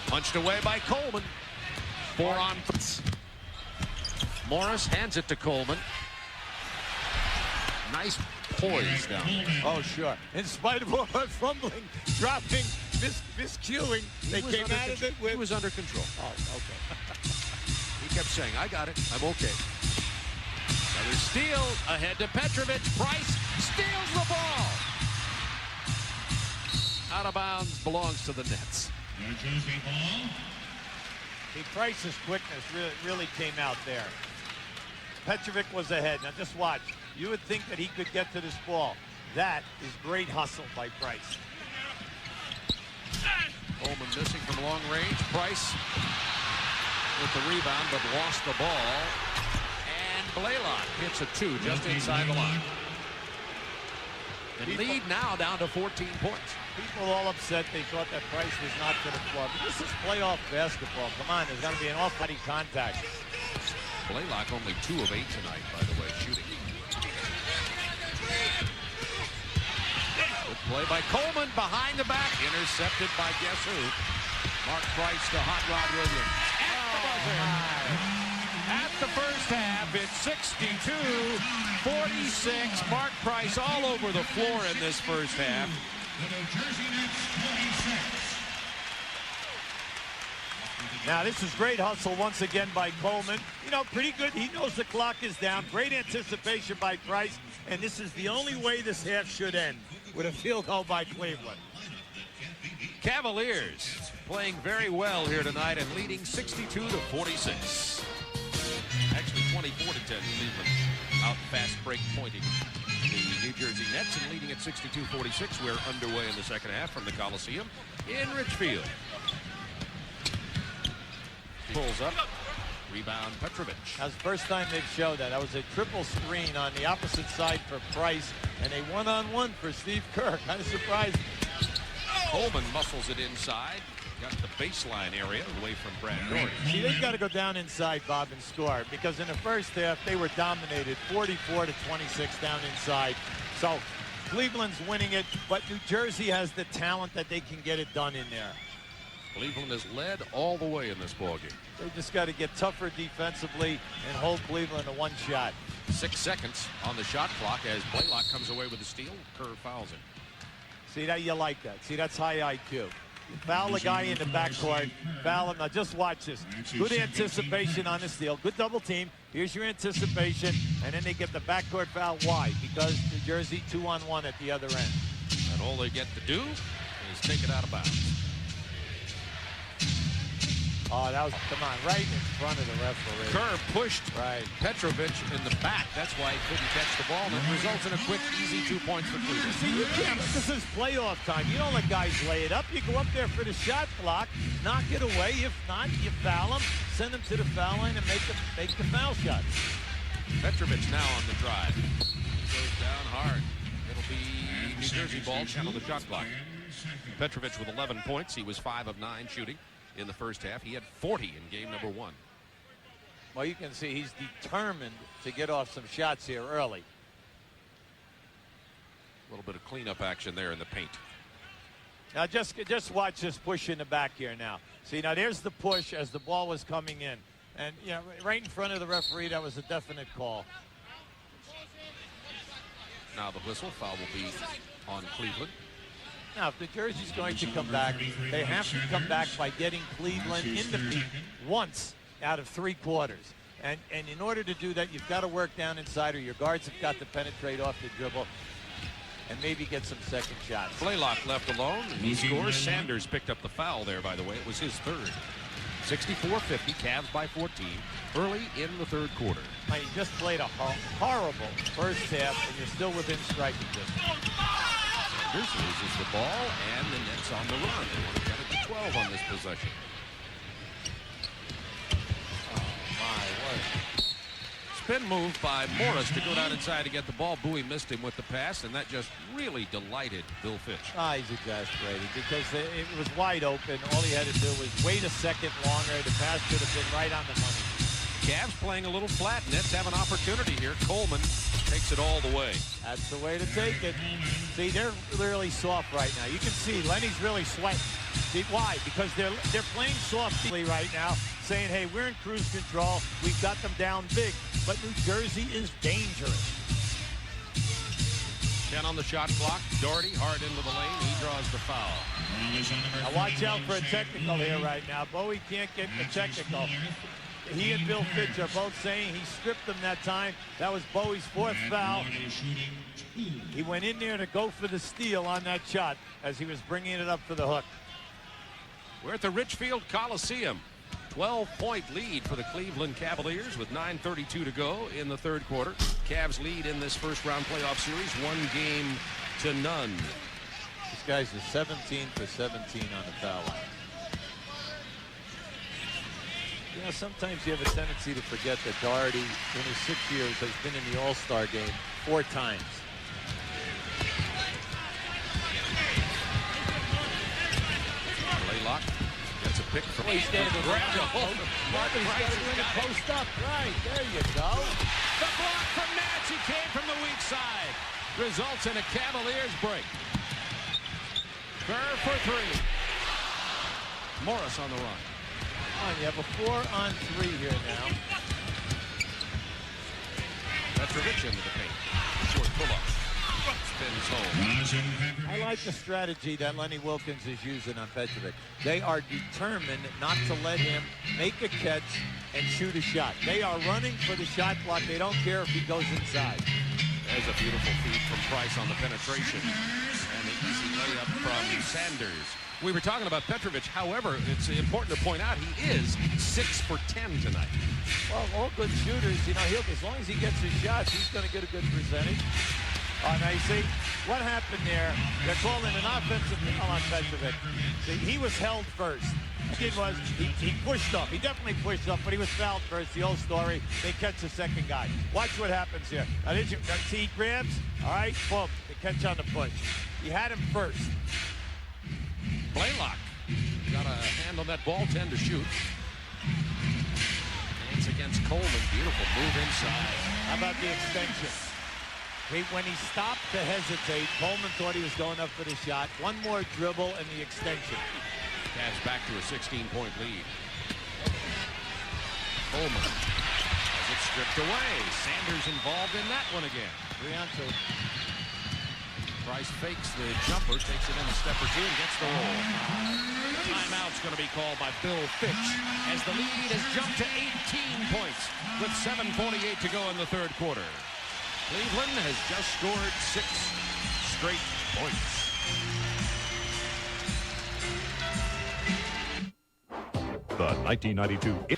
Punched away by Coleman. 4 on. Morris hands it to Coleman. Nice poise down there. Oh, sure. In spite of all that fumbling, dropping, miscuing, they came out of it with... He was under control. Oh, okay. He kept saying, I got it. I'm okay. Another steal ahead to Petrovic. Price steals the ball. Out of bounds, belongs to the Nets. New Jersey ball. See, Price's quickness really came out there. Petrovic was ahead. Now just watch. You would think that he could get to this ball. That is great hustle by Price. Coleman missing from long range. Price with the rebound, but lost the ball. And Blaylock hits a 2 just inside the line. The lead now down to 14 points. People all upset. They thought that Price was not going to play. But this is playoff basketball. Come on, there's got to be an off-body contact. Blaylock only 2 of 8 tonight, by the way, shooting. Good play by Coleman behind the back. Intercepted by guess who? Mark Price to Hot Rod Williams. At the buzzer. At the first half, it's 62-46. Mark Price all over the floor in this first half. The New Jersey Nets 26. Now, this is great hustle once again by Coleman. You know, pretty good. He knows the clock is down. Great anticipation by Price. And this is the only way this half should end, with a field goal by Cleveland. Cavaliers playing very well here tonight and leading 62-46. Actually 24-10. Cleveland out fast break pointing the New Jersey Nets and leading at 62-46. We're underway in the second half from the Coliseum in Richfield. Pulls up. Rebound Petrovic. That's the first time they've showed that. That was a triple screen on the opposite side for Price and a one-on-one for Steve Kerr. Kind of surprising. Coleman muscles it inside. Got the baseline area away from Brad Doherty. See, they've got to go down inside, Bob, and score, because in the first half they were dominated 44-26 down inside. So Cleveland's winning it, but New Jersey has the talent that they can get it done in there. Cleveland has led all the way in this ballgame. They just got to get tougher defensively and hold Cleveland to 1 shot. 6 seconds on the shot clock as Blaylock comes away with a steal. Kerr fouls him. See, that you like that. See, that's high IQ. You foul the guy in the backcourt, foul him. Now just watch this. Good anticipation on the steal. Good double team. Here's your anticipation. And then they get the backcourt foul. Why? Because New Jersey 2-on-1 at the other end. And all they get to do is take it out of bounds. Oh, that was, come on, right in front of the referee. Kerr pushed Petrovic in the back. That's why he couldn't catch the ball. And it results in a quick, easy 2 points for Cleveland. See, you can't. This is playoff time. You don't let guys lay it up. You go up there for the shot block, knock it away. If not, you foul them, send them to the foul line, and make the foul shot. Petrovic now on the drive. Goes down hard. It'll be New Jersey ball, channel the shot clock. Petrovic with 11 points. He was 5 of 9 shooting in the first half. He had 40 in game number 1. Well, you can see he's determined to get off some shots here early. A little bit of cleanup action there in the paint. Now just watch this push in the back here now. See, now there's the push as the ball was coming in. And, you know, right in front of the referee, that was a definite call. Now the whistle. Foul will be on Cleveland. Now, if New Jersey's going to come back, they have to come back by getting Cleveland in the paint once out of 3 quarters. And in order to do that, you've got to work down inside, or your guards have got to penetrate off the dribble and maybe get some second shots. Blaylock left alone. He scores. Sanders picked up the foul there, by the way. It was his 3rd. 64-50, Cavs by 14 early in the 3rd quarter. You just played a horrible first half, and you're still within striking distance. Sanders loses the ball, and the Nets on the run. They want to get it to 12 on this possession. Oh, my word. Spin move by Morris to go down inside to get the ball. Bowie missed him with the pass, and that just really delighted Bill Fitch. He's exasperated because it was wide open. All he had to do was wait a second longer. The pass should have been right on the money. Cavs playing a little flat. Nets have an opportunity here. Coleman takes it all the way. That's the way to take it. See, they're really soft right now. You can see Lenny's really sweating. See why? Because they're playing softly right now, saying, hey, we're in cruise control. We've got them down big. But New Jersey is dangerous. 10 on the shot clock. Doherty hard into the lane. He draws the foul. Now watch out for a technical here right now. Bowie can't get the technical. He and Bill Fitch are both saying he stripped them that time. That was Bowie's 4th foul. He went in there to go for the steal on that shot as he was bringing it up for the hook. We're at the Richfield Coliseum. 12-point lead for the Cleveland Cavaliers with 9:32 to go in the third quarter. Cavs lead in this first-round playoff series, 1-0. This guy's a 17 for 17 on the foul line. You know, sometimes you have a tendency to forget that Doherty, in his 6 years, has been in the All-Star game 4 times. Blaylock gets a pick from he's got to grab the hold. Post up. Right, there you go. The block from Nats. He came from the weak side. Results in a Cavaliers break. Kerr for 3. Morris on the run. You have a 4-on-3 here now. Petrovic into the paint. Short pull-up. Spins home. I like the strategy that Lenny Wilkens is using on Petrovic. They are determined not to let him make a catch and shoot a shot. They are running for the shot clock. They don't care if he goes inside. There's a beautiful feed from Price on the penetration. And the easy layup from Sanders. We were talking about Petrovic. However, it's important to point out he is 6 for 10 tonight. Well, all good shooters, you know, as long as he gets his shots, he's going to get a good percentage. Now you see, what happened there, they're calling an offensive foul on Petrovic. See, he was held first. What he did was, he pushed up. He definitely pushed up, but he was fouled first. The old story, they catch the second guy. Watch what happens here. Now, see, he grabs, all right, boom, they catch on the push. He had him first. Blaylock got a hand on that ball, 10 to shoot. Hands against Coleman, beautiful move inside. How about the extension? When he stopped to hesitate, Coleman thought he was going up for the shot. One more dribble and the extension. Cavs back to a 16-point lead. Coleman has it stripped away. Sanders involved in that one again. 3-on-2. Price fakes the jumper, takes it in a step or two, and gets the roll. Timeout's going to be called by Bill Fitch as the lead has jumped to 18 points with 7:48 to go in the third quarter. Cleveland has just scored 6 straight points. The 1992...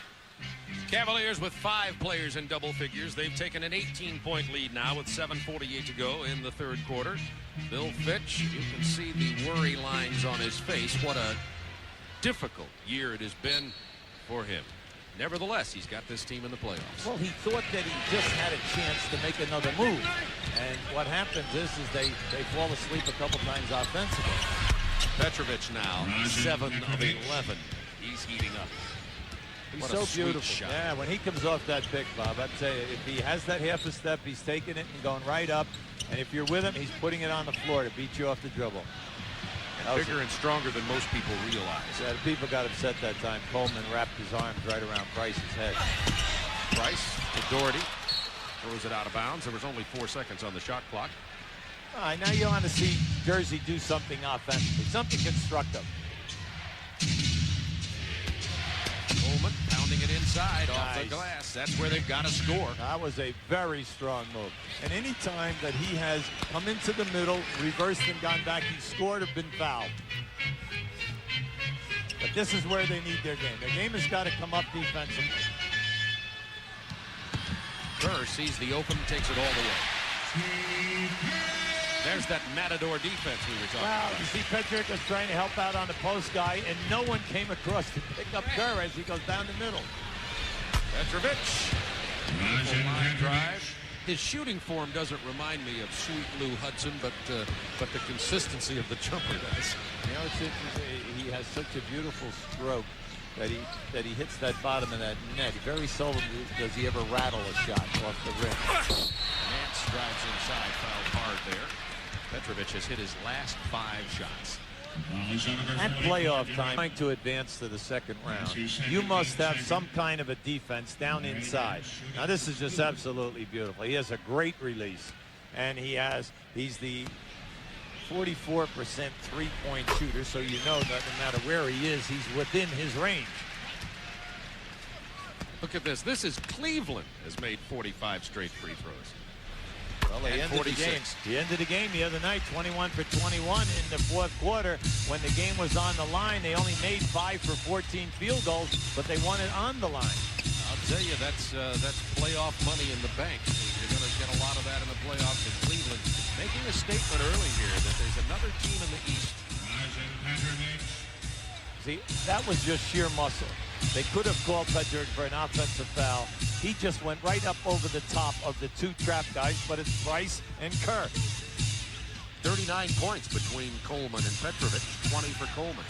Cavaliers with 5 players in double figures. They've taken an 18-point lead now with 7:48 to go in the third quarter. Bill Fitch, you can see the worry lines on his face. What a difficult year it has been for him. Nevertheless, he's got this team in the playoffs. Well, he thought that he just had a chance to make another move. And what happens is they fall asleep a couple times offensively. Petrovic now, 7 of 11. He's heating up. He's so beautiful. Shot. Yeah, when he comes off that pick, Bob, I'd say if he has that half a step, he's taking it and going right up. And if you're with him, he's putting it on the floor to beat you off the dribble. Bigger and stronger than most people realize. Yeah, the people got upset that time. Coleman wrapped his arms right around Price's head. Price to Doherty. Throws it out of bounds. There was only 4 seconds on the shot clock. All right, now you want to see Jersey do something offensively, something constructive. Coleman pounding it inside off the glass. That's where they've got to score. That was a very strong move. And any time that he has come into the middle, reversed and gone back, he scored or been fouled. But this is where they need their game. Their game has got to come up defensively. Kerr sees the open, takes it all the way. There's that matador defense we were talking about. You see Petrovic was trying to help out on the post guy, and no one came across to pick up Kerr as he goes down the middle. Petrovic. Beautiful line drive. His shooting form doesn't remind me of Sweet Lou Hudson, but the consistency of the jumper does. You know, it's interesting. He has such a beautiful stroke that he hits that bottom of that net. Very seldom does he ever rattle a shot off the rim. Nance drives inside, fouled hard there. Petrovic has hit his last 5 shots. At playoff time, trying to advance to the second round, you must have some kind of a defense down inside. Now, this is just absolutely beautiful. He has a great release, and he's the 44% three-point shooter, so you know that no matter where he is, he's within his range. Look at this. This is Cleveland has made 45 straight free throws. Well, they ended the game. He ended the game the other night, 21 for 21 in the fourth quarter. When the game was on the line, they only made 5 for 14 field goals, but they won it on the line. I'll tell you, that's playoff money in the bank. You're going to get a lot of that in the playoffs in Cleveland. Making a statement early here that there's another team in the East. See, that was just sheer muscle. They could have called Petrick for an offensive foul. He just went right up over the top of the two trap guys, but it's Price and Kerr. 39 points between Coleman and Petrovic, 20 for Coleman.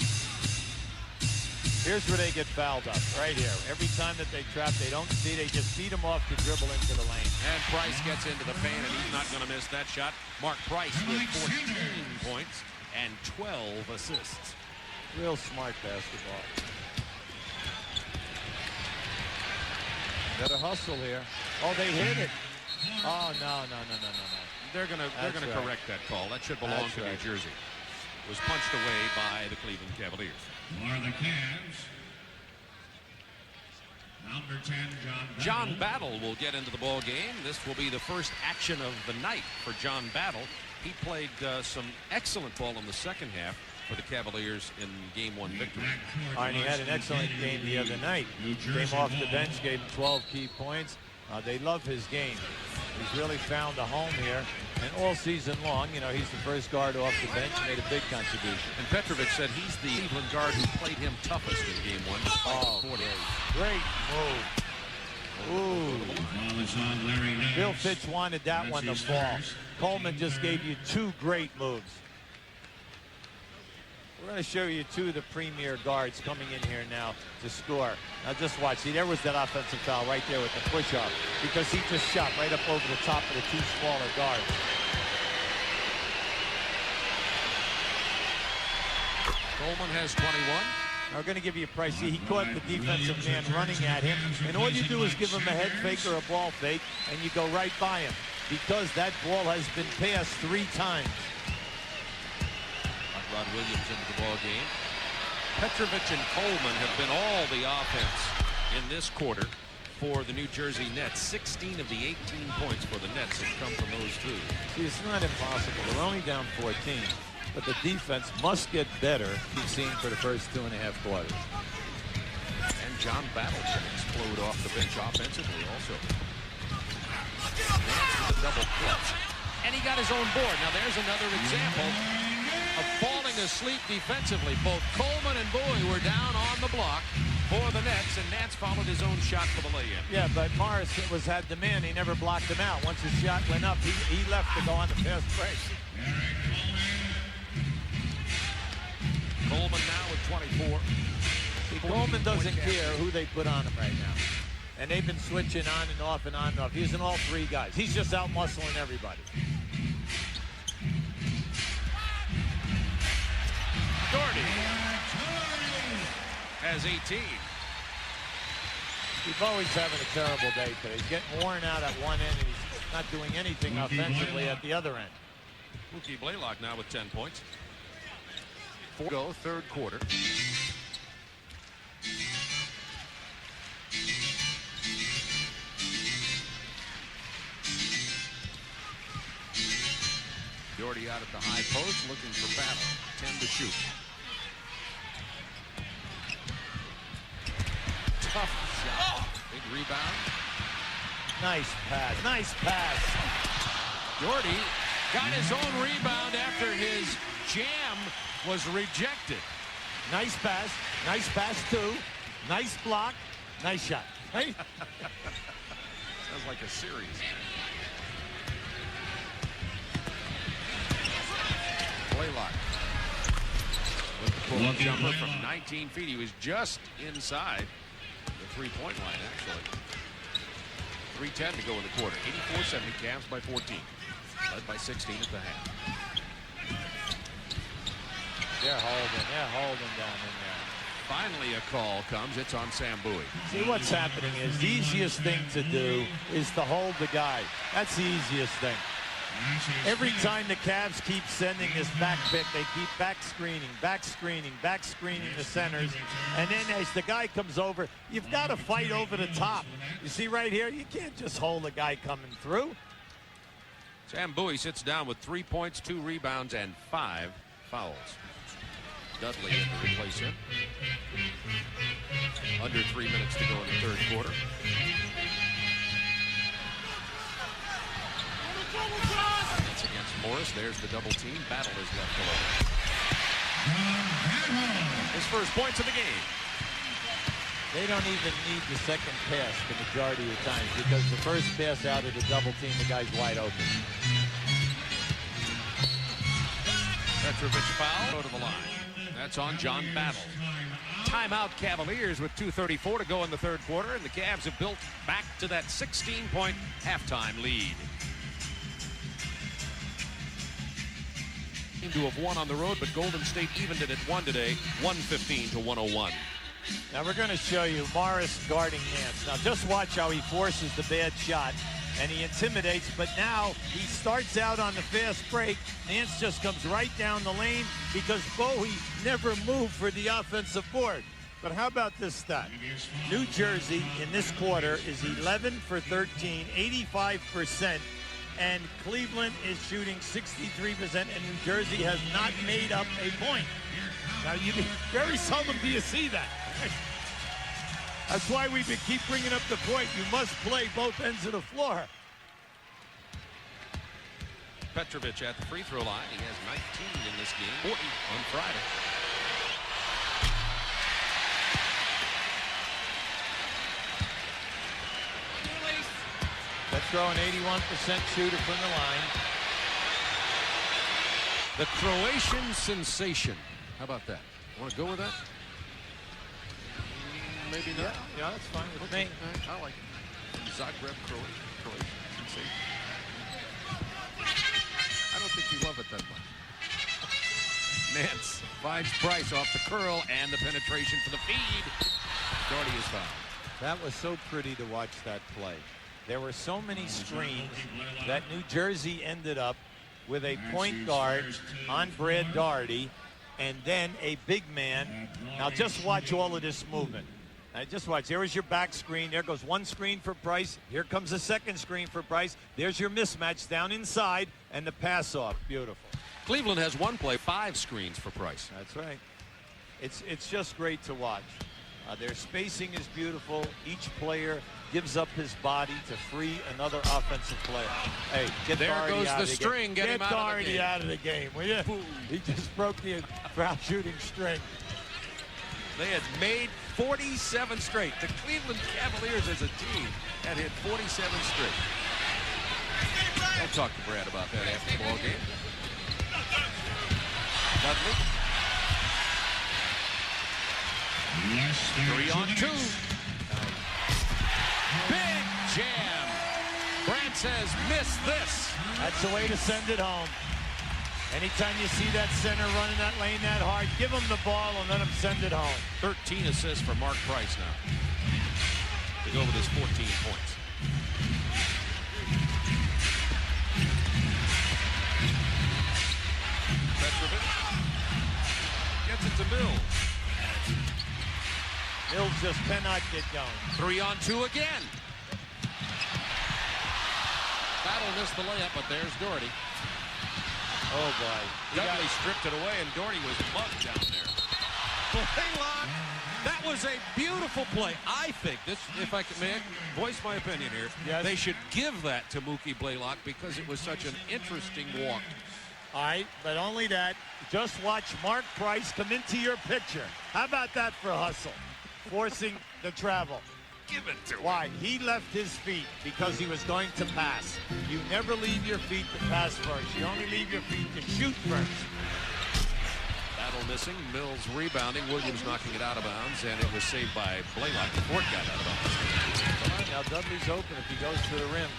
Here's where they get fouled up, right here. Every time that they trap, they don't see, they just feed him off to dribble into the lane. And Price gets into the paint, and he's not going to miss that shot. Mark Price with 14 points and 12 assists. Real smart basketball. Better hustle here. Oh, they hit it. Oh, no. They're gonna correct that call. That should belong to New Jersey. It was punched away by the Cleveland Cavaliers. For the Cavs, number 10, John Battle will get into the ball game. This will be the first action of the night for John Battle. He played some excellent ball in the second half for the Cavaliers in Game 1 victory. And he had an excellent game the other night. Came off the bench, gave him 12 key points. They love his game. He's really found a home here. And all season long, you know, he's the first guard off the bench, made a big contribution. And Petrovic said he's the Cleveland guard who played him toughest in Game 1. Oh, great move. Ooh. Bill Fitch wanted that one to fall. Coleman just gave you two great moves. We're going to show you two of the premier guards coming in here now to score. Now just watch. See, there was that offensive foul right there with the push-up because he just shot right up over the top of the two smaller guards. Coleman has 21. Now we're going to give you a price. See, he caught the defensive man running at him, and all you do is give him a head fake or a ball fake, and you go right by him because that ball has been passed 3 times. Rod Williams into the ball game. Petrovic and Coleman have been all the offense in this quarter for the New Jersey Nets. 16 of the 18 points for the Nets have come from those two. See, it's not impossible. They're only down 14, but the defense must get better. You've seen for the first 2.5 quarters. And John Battle can explode off the bench offensively also. Nance with a double clutch. And he got his own board. Now there's another example of falling asleep defensively. Both Coleman and Bowie were down on the block for the Nets, and Nance followed his own shot for the lay-in. Yeah, but Morris had the man. He never blocked him out. Once his shot went up, he left to go on the fast break. Coleman now with 24. See, Coleman doesn't care who they put on him right now. And they've been switching on and off and on and off. He's using all 3 guys. He's just out muscling everybody. Doherty has 18. He's always having a terrible day today. He's getting worn out at one end, and he's not doing anything offensively at the other end. Mookie Blaylock now with 10 points. 4 go, third quarter. Doherty out at the high post, looking for Battle. 10 to shoot. Tough shot. Big rebound. Nice pass. Nice pass. Doherty got his own rebound after his jam was rejected. Nice pass. Nice pass, too. Nice block. Nice shot. Hey. Sounds like a series. Blaylock with the pull jumper from 19 feet. He was just inside the three-point line, actually. 3:10 to go in the quarter. 84-70, Cavs by 14. Led by 16 at the half. They're holding down in there. Finally a call comes. It's on Sam Bowie. See, what's happening is the easiest thing to do is to hold the guy. That's the easiest thing. Every time the Cavs keep sending this back pick, they keep back screening the centers. And then as the guy comes over, you've got to fight over the top. You see right here, you can't just hold a guy coming through. Sam Bowie sits down with 3 points, 2 rebounds, and 5 fouls. Dudley in to replace him. Under 3 minutes to go in the third quarter. That's against Morris. There's the double team. Battle is left alone. His first points of the game. They don't even need the second pass the majority of the times because the first pass out of the double team, the guy's wide open. Petrovic foul. Go to the line. That's on John Battle. Timeout Cavaliers with 2:34 to go in the third quarter, and the Cavs have built back to that 16-point halftime lead. To have won on the road, but Golden State evened it at 1 today, 115-101. Now we're going to show you Morris guarding Nance. Now just watch how he forces the bad shot, and he intimidates, but now he starts out on the fast break. Nance just comes right down the lane because Bowie never moved for the offensive board. But how about this stat? New Jersey in this quarter is 11 for 13, 85%. And Cleveland is shooting 63%, and New Jersey has not made up a point. Now, very seldom do you see that. That's why we keep bringing up the point. You must play both ends of the floor. Petrovic at the free throw line. He has 19 in this game, 40 on Friday. Let's throw an 81% shooter from the line. The Croatian sensation. How about that? Want to go with that? Maybe not. Yeah, that's fine with me. I like it. Zagreb, Croatian sensation. I don't think you love it that much. Nance finds Price off the curl and the penetration for the feed. Doherty is fouled. That was so pretty to watch that play. There were so many screens that New Jersey ended up with a point guard on Brad Doherty and then a big man. Now just watch all of this movement. Now just watch. There is your back screen. There goes one screen for Price. Here comes a second screen for Price. There's your mismatch down inside and the pass off. Beautiful. Cleveland has one play, 5 screens for Price. That's right. It's just great to watch. Their spacing is beautiful. Each player gives up his body to free another offensive player. Hey, get there Doherty goes out the of the string. Get him out Doherty of the game. Out of the game, will you? He just broke the foul shooting string. They had made 47 straight. The Cleveland Cavaliers as a team had hit 47 straight. I'll talk to Brad about that after the ball game. Dudley. 3 on 2. Big jam. Brad says, miss this. That's the way to send it home. Anytime you see that center running that lane that hard, give him the ball and let him send it home. 13 assists for Mark Price now to go with his 14 points. Petrovic gets it to Mills. Mills just cannot get going. 3 on 2 again. Battle missed the layup, but there's Doherty. Oh, boy. Dudley stripped it away, and Doherty was mugged down there. Blaylock, that was a beautiful play. I think this, if I can voice my opinion here, yes, they should give that to Mookie Blaylock because it was such an interesting walk. All right, but only that. Just watch Mark Price come into your picture. How about that for a hustle? Forcing the travel. Give it to him. Why? He left his feet because he was going to pass. You never leave your feet to pass first. You only leave your feet to shoot first. Battle missing. Mills rebounding. Williams knocking it out of bounds, and it was saved by Blaylock before it got out of bounds. Come on, now Dudley's open if he goes to the rim.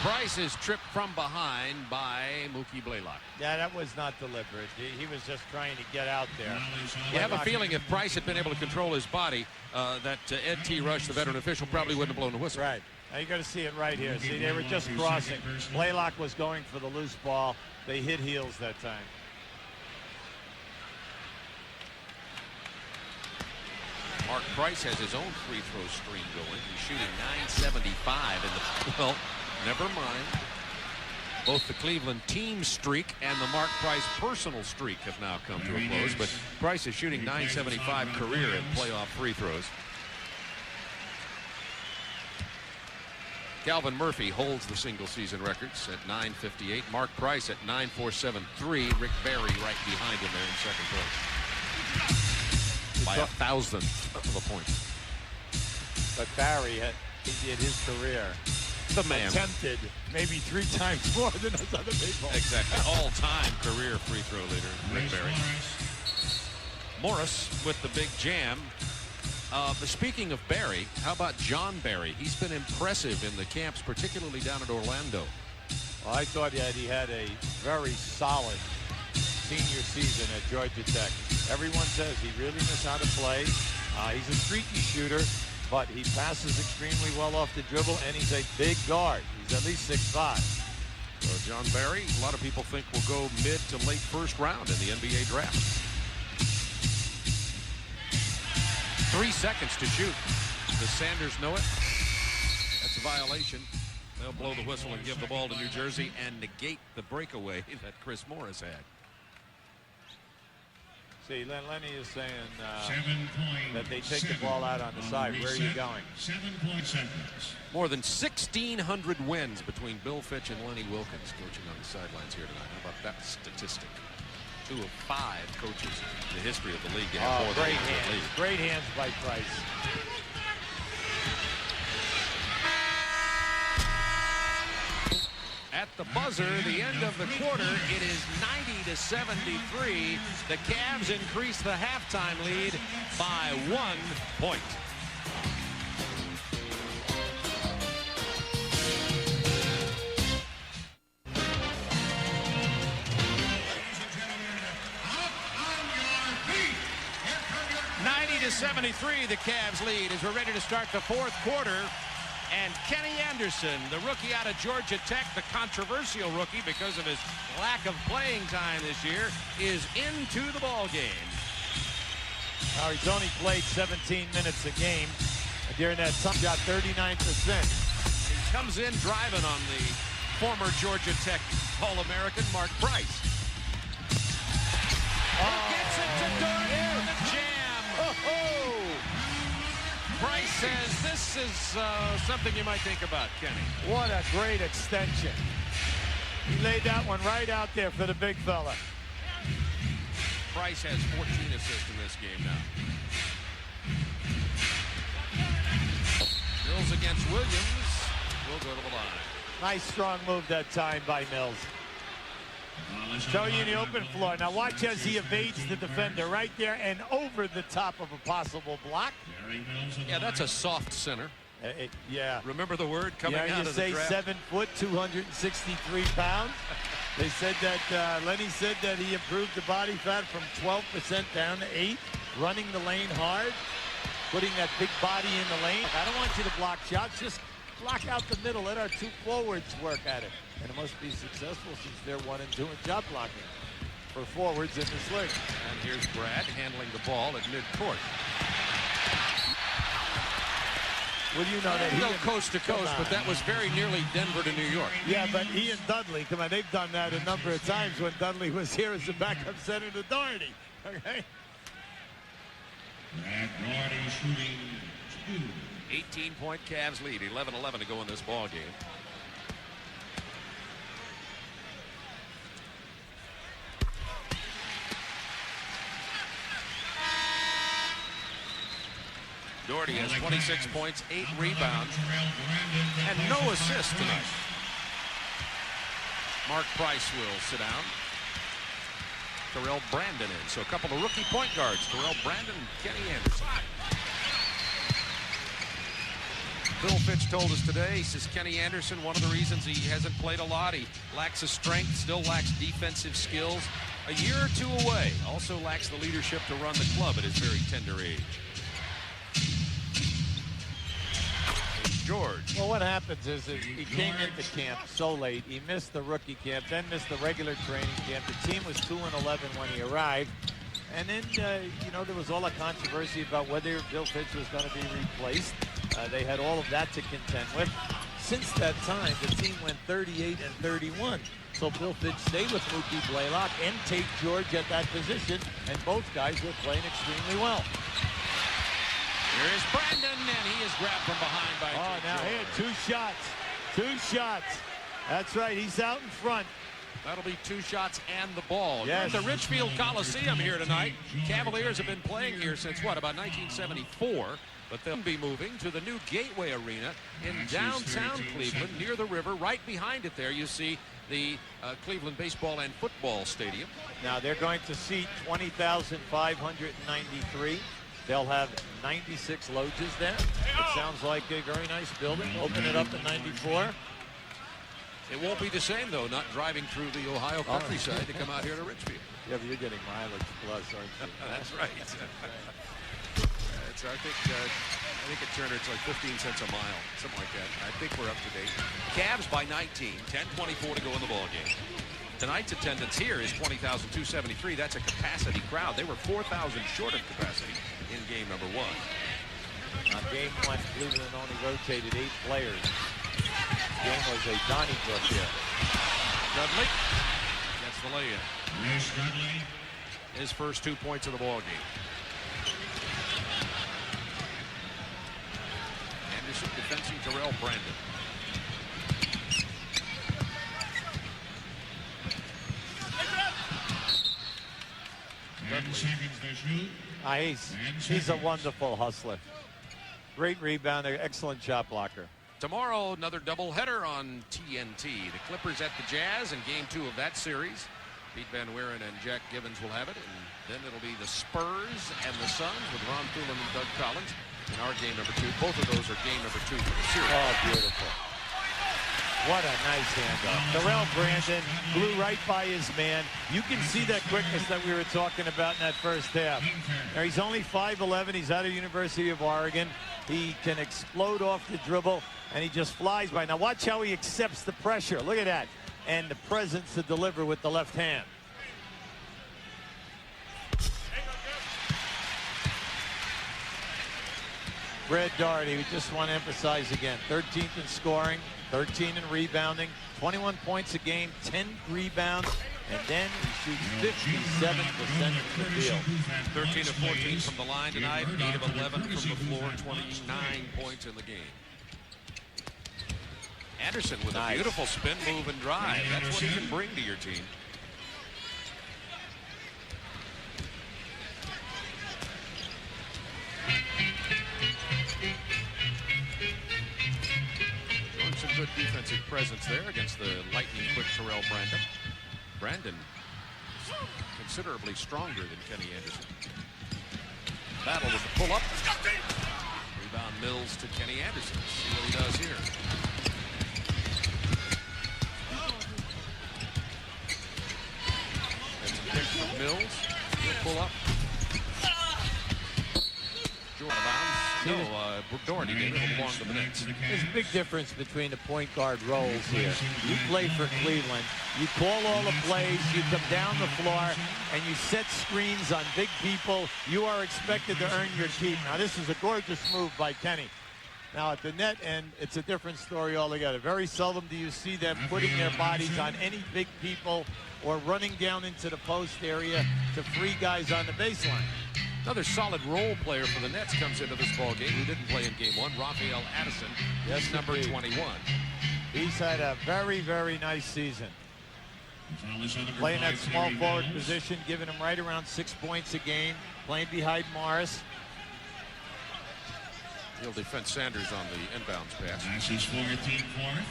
Price is tripped from behind by Mookie Blaylock. Yeah, that was not deliberate. He was just trying to get out there. You have a feeling if Price had been able to control his body, that Ed T. Rush, the veteran official, probably wouldn't have blown the whistle. Right. Now you're going to see it right here. See, they were just crossing. Blaylock was going for the loose ball. They hit heels that time. Mark Price has his own free throw stream going. He's shooting 975 in the, well, never mind. Both the Cleveland team streak and the Mark Price personal streak have now come to a close, but Price is shooting 975 career in playoff free throws. Calvin Murphy holds the single season records at 958. Mark Price at 9473. Rick Barry right behind him there in second place. By 1,000th of a point. But Barry, he did his career. The man. Attempted maybe 3 times more than those other people. Exactly. All-time career free throw leader, Rick Barry. Morris with the big jam. But speaking of Barry, how about John Barry? He's been impressive in the camps, particularly down at Orlando. Well, I thought that he had a very solid senior season at Georgia Tech. Everyone says he really knows how to play. He's a streaky shooter, but he passes extremely well off the dribble, and he's a big guard. He's at least 6'5". So John Barry, a lot of people think will go mid to late first round in the NBA draft. 3 seconds to shoot. Does Sanders know it? That's a violation. They'll blow the whistle and give the ball to New Jersey and negate the breakaway that Chris Morris had. See, Lenny is saying that they take the ball out on the side. Where are you going? 7 seconds. More than 1,600 wins between Bill Fitch and Lenny Wilkens coaching on the sidelines here tonight. How about that statistic? 2 of 5 coaches in the history of the league to have more great than hands. league. Great hands by Price. At the buzzer, the end of the quarter, it is 90-73. The Cavs increase the halftime lead by 1 point. To 73, the Cavs lead as we're ready to start the 4th quarter. And Kenny Anderson, the rookie out of Georgia Tech, the controversial rookie because of his lack of playing time this year, is into the ball game. Now he's only played 17 minutes a game. And during that time, got 39%. He comes in driving on the former Georgia Tech All-American Mark Price. Gets it to Doherty with the jam. Price says this is something you might think about, Kenny. What a great extension. He laid that one right out there for the big fella. Price has 14 assists in this game now. Mills against Williams will go to the line. Nice strong move that time by Mills. Show you in the open floor. Now watch as he evades the defender right there and over the top of a possible block. Yeah, that's a soft center. Yeah. Remember the word coming out of the say draft? 7 foot, 263 pounds. They said that Lenny said that he improved the body fat from 12% down to 8%, running the lane hard, putting that big body in the lane. I don't want you to block shots. Just block out the middle. Let our 2 forwards work at it. And it must be successful since they're 1 and 2 in job blocking for forwards in this league. And here's Brad handling the ball at midcourt. Well, you know that he go coast to coast, but that was very nearly Denver to New York. Yeah, but he and Dudley, come on, they've done that a number of times when Dudley was here as the backup center to Doherty. Okay. Brad Doherty shooting 2. 18-point Cavs lead, 11-11 to go in this ball game. Doherty has 26 points, 8 rebounds, and no assists tonight. Mark Price will sit down. Terrell Brandon in. So a couple of rookie point guards, Terrell Brandon and Kenny Anderson. Bill Fitch told us today, he says Kenny Anderson, one of the reasons he hasn't played a lot, he lacks the strength, still lacks defensive skills. A year or two away, also lacks the leadership to run the club at his very tender age. George. Well, what happens is that he came into camp so late. He missed the rookie camp, then missed the regular training camp. The team was 2-11 when he arrived. And then, you know, there was all a controversy about whether Bill Fitch was going to be replaced. They had all of that to contend with. Since that time, the team went 38-31. So Bill Fitch stayed with Mookie Blaylock and Tate George at that position, and both guys were playing extremely well. Here is Brandon, and he is grabbed from behind by Tate now George. here, 2 shots. That's right, he's out in front. That'll be 2 shots and the ball. Yes. We're at the Richfield Coliseum here tonight. Cavaliers have been playing here since, what, about 1974? But they'll be moving to the new Gateway Arena in downtown Cleveland, near the river. Right behind it there, you see the Cleveland Baseball and Football Stadium. Now, they're going to seat 20,593. They'll have 96 loges there. It sounds like a very nice building. Open it up in 94. It won't be the same, though, not driving through the Ohio countryside to come out here to Richfield. Yeah, but you're getting mileage plus, aren't you? That's right. I think at Turner it's like 15 cents a mile, something like that. I think we're up to date. Cavs by 19, 10:24 to go in the ball game. Tonight's attendance here is 20,273. That's a capacity crowd. They were 4,000 short of capacity in game number 1. On game 1, Cleveland only rotated 8 players. Game was a Donnybrook here. Dudley gets the lay-in. Chris Dudley. His first 2 points of the ball game. Anderson defending Terrell Brandon. He's a wonderful hustler. Great rebounder, excellent shot blocker. Tomorrow, another doubleheader on TNT. The Clippers at the Jazz in game 2 of that series. Pete Van Wieren and Jack Givens will have it. And then it'll be the Spurs and the Suns with Ron Thulen and Doug Collins in our game number 2. Both of those are game number 2 for the series. Oh, beautiful. What a nice handoff. Terrell Brandon blew right by his man. You can see that quickness that we were talking about in that first half. Now, he's only 5'11". He's out of University of Oregon. He can explode off the dribble, and he just flies by. Now, watch how he accepts the pressure. Look at that. And the presence to deliver with the left hand. Brad Daugherty, we just want to emphasize again, 13th in scoring, 13 in rebounding, 21 points a game, 10 rebounds, and then he shoots 57% from the field. 13 of 14 from the line tonight, 8 of 11 from the floor, 29 points in the game. Anderson with a beautiful spin move and drive. That's what he can bring to your team. Showing some good defensive presence there against the lightning quick Terrell Brandon. Brandon considerably stronger than Kenny Anderson. Battle with the pull-up. Rebound Mills to Kenny Anderson. See what he does here. Mills, he'll pull up. Jordan out of bounds. No, Doherty did. It'll belong to the Knicks. There's a big difference between the point guard roles here. You play for Cleveland. You call all the plays. You come down the floor, and you set screens on big people. You are expected to earn your keep. Now, this is a gorgeous move by Kenny. Now, at the net end, it's a different story altogether. Very seldom do you see them putting their bodies on any big people or running down into the post area to free guys on the baseline. Another solid role player for the Nets comes into this ball game who didn't play in game 1, Raphael Addison. Yes, number 21. He's had a very, very nice season. Playing that small forward position, giving him right around 6 points a game, playing behind Morris. He'll defend Sanders on the inbounds pass. Passes for team fourth.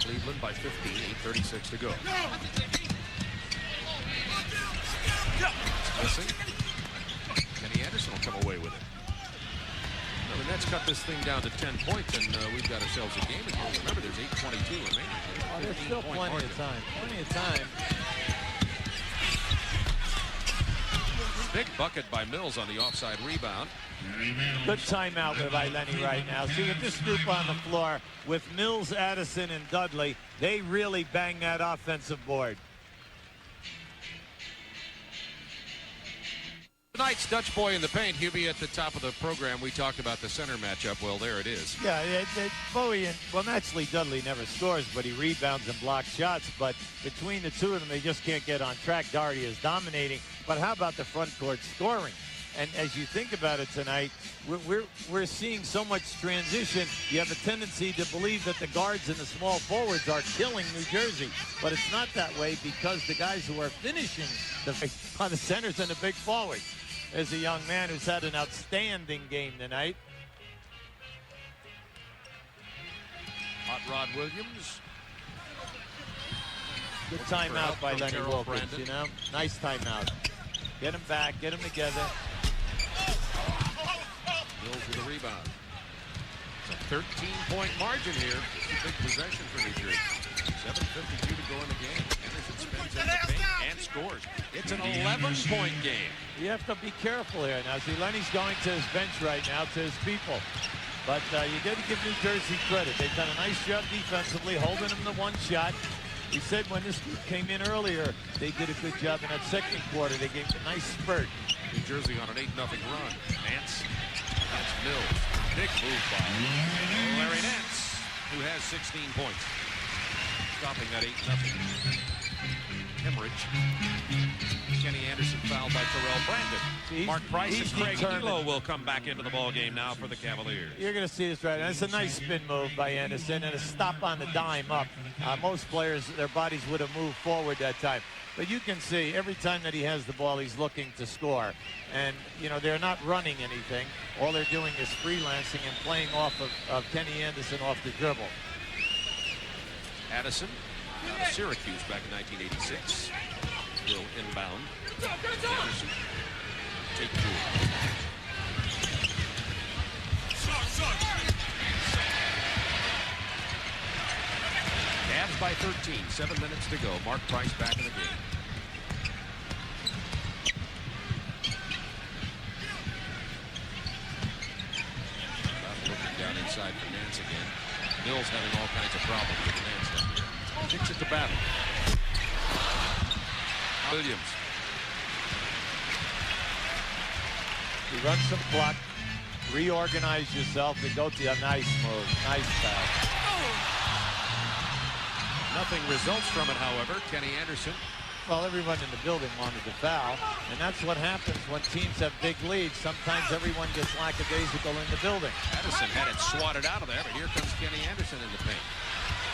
Cleveland by 15, 8:36 to go. Missing. Kenny Anderson Anderson will come away with it. Well, the Nets cut this thing down to 10 points, and we've got ourselves a game here. Remember, there's 8:22 remaining. Oh, there's still plenty of time. Plenty of time. Big bucket by Mills on the offside rebound. Good timeout by Lenny right now. See, with this group on the floor, with Mills, Addison, and Dudley, they really bang that offensive board. Tonight's Dutch boy in the paint. Hubie, at the top of the program, we talked about the center matchup. Well, there it is. Yeah, Bowie and, well, naturally Dudley never scores, but he rebounds and blocks shots. But between the two of them, they just can't get on track. Doherty is dominating. But how about the front court scoring? And as you think about it tonight, we're seeing so much transition. You have a tendency to believe that the guards and the small forwards are killing New Jersey. But it's not that way because the guys who are finishing are the centers and the big forwards. There's a young man who's had an outstanding game tonight. Hot Rod Williams. Good timeout by Lenny Wilkins, you know. Nice timeout. Get him back, get him together. Mills with a rebound. It's a 13-point margin here. It's a big possession for New Jersey. 7:52 to go in the game. Anderson spins in the paint and scores. It's an 11-point game. You have to be careful here. Now, see, Lenny's going to his bench right now, to his people. But you got to give New Jersey credit. They've done a nice job defensively, holding him to one shot. He said when this group came in earlier, they did a good job in that second quarter. They gave a nice spurt. New Jersey on an 8-0 run. Nance. That's Mills. Big move by Larry Nance, who has 16 points. Stopping that 8-0 hemorrhage. Kenny Anderson fouled by Terrell Brandon. Mark Price and Craig Elo will come back into the ball game now for the Cavaliers. You're going to see this right now. It's a nice spin move by Anderson and a stop on the dime up. Most players, their bodies would have moved forward that time. But you can see every time that he has the ball, he's looking to score. And, you know, they're not running anything. All they're doing is freelancing and playing off of Kenny Anderson off the dribble. Addison out of Syracuse back in 1986. Will inbound. Anderson. Take two. Cavs by 13. 7 minutes to go. Mark Price back in the game. Looking down inside for Nance again. Mills having all kinds of problems with Nance down here. Kicks it to Battle. Williams. You run some clock, reorganize yourself, and go to a nice move. Nice foul. Nothing results from it, however. Kenny Anderson. Well, everyone in the building wanted to foul, and that's what happens when teams have big leads. Sometimes everyone gets lackadaisical in the building. Addison had it swatted out of there, but here comes Kenny Anderson in the paint.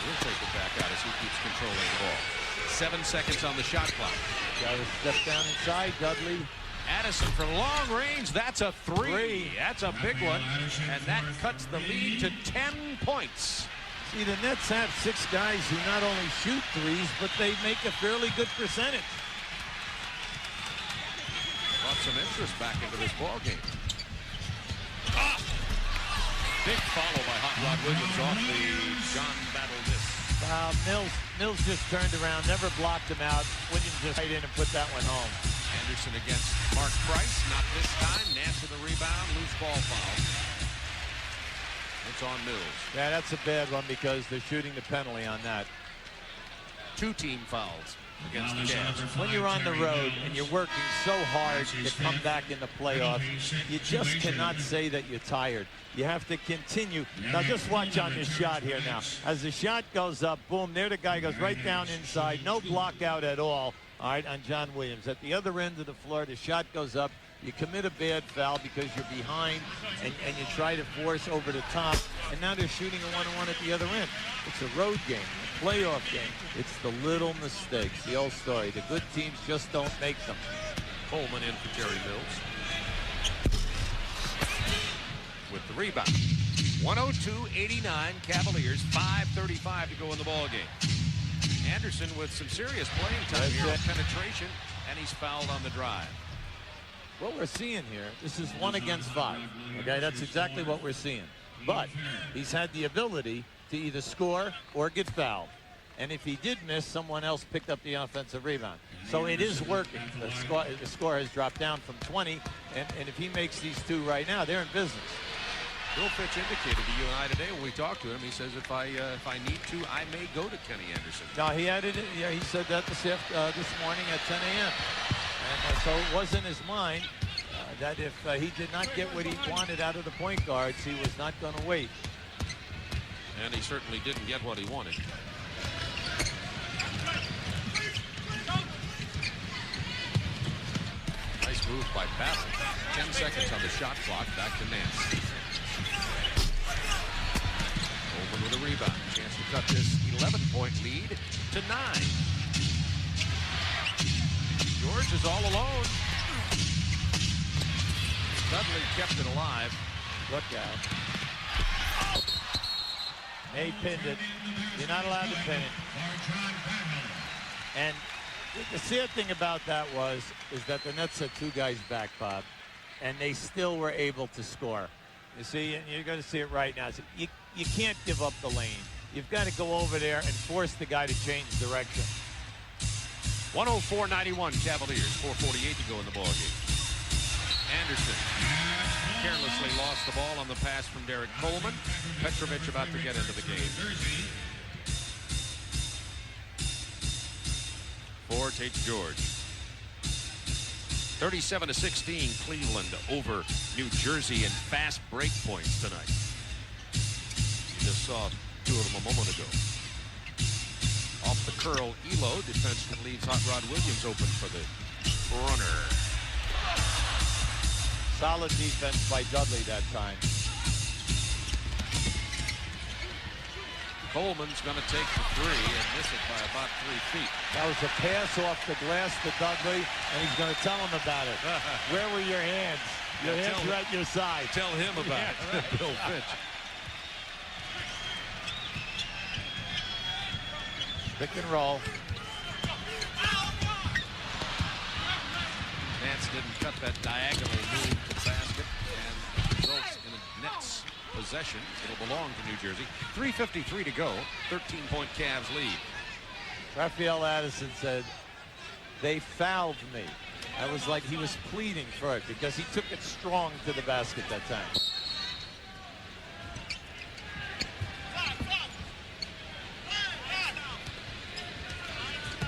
He'll take it back out as he keeps controlling the ball. 7 seconds on the shot clock. Got to step down inside, Dudley. Addison for long range. That's a three. That's a big one, and that cuts the lead to 10 points. See, the Nets have 6 guys who not only shoot threes, but they make a fairly good percentage. Brought some interest back into this ball game. Big follow by Hot Rod Williams off the John Battle disc. Mills just turned around, never blocked him out. Williams just right in and put that one home. Anderson against Mark Price, not this time. Nance with a rebound, loose ball foul. It's on Mills. Yeah, that's a bad one because they're shooting the penalty on that. 2 team fouls against the Cavs. When you're on the road and you're working so hard to come back in the playoffs, you just cannot say that you're tired. You have to continue. Now just watch on this shot here now. As the shot goes up, boom, there the guy goes right down inside. No block out at all right, on John Williams. At the other end of the floor, the shot goes up. You commit a bad foul because you're behind and you try to force over the top. And now they're shooting a one-on-one at the other end. It's a road game, a playoff game. It's the little mistakes, the old story. The good teams just don't make them. Coleman in for Jerry Mills. With the rebound. 102-89 Cavaliers, 5:35 to go in the ball game. Anderson with some serious playing time here, penetration, and he's fouled on the drive. what we're seeing here, this is 1 against 5. Okay, that's exactly what we're seeing. But he's had the ability to either score or get fouled. And if he did miss, someone else picked up the offensive rebound. So it is working. The score has dropped down from 20, and if he makes these 2 right now, they're in business. Bill Fitch indicated to you and I today when we talked to him, he says if I need to, I may go to Kenny Anderson. No, he added it. Yeah, he said that this morning at 10 a.m. And so it was in his mind that if he did not get what he wanted out of the point guards, he was not going to wait. And he certainly didn't get what he wanted. Nice move by Bassett. 10 seconds on the shot clock. Back to Nance. Over with a rebound. Chance to cut this 11-point lead to 9. George is all alone. Dudley kept it alive. Look out. They pinned it. You're not allowed to pin it. And the sad thing about that is that the Nets had 2 guys back, Bob, and they still were able to score. You see, and you're going to see it right now. So you can't give up the lane. You've got to go over there and force the guy to change direction. 104-91 Cavaliers. 4:48 to go in the ballgame. Anderson carelessly lost the ball on the pass from Derek Coleman. Petrovic about to get into the game. 4 takes George. 37-16 Cleveland over New Jersey in fast break points tonight. You just saw 2 of them a moment ago. Off the curl, Elo defenseman leaves Hot Rod Williams open for the runner. Solid defense by Dudley that time. Coleman's going to take the 3 and miss it by about 3 feet. That was a pass off the glass to Dudley, and he's going to tell him about it. Where were your hands? Your hands were at your side. Tell him about it. Right. Bill Fitch. Pick and roll. Nance didn't cut that diagonal move to the basket and results in a Nets possession. It'll belong to New Jersey. 3:53 to go. 13-point Cavs lead. Raphael Addison said, they fouled me. I was like he was pleading for it because he took it strong to the basket that time.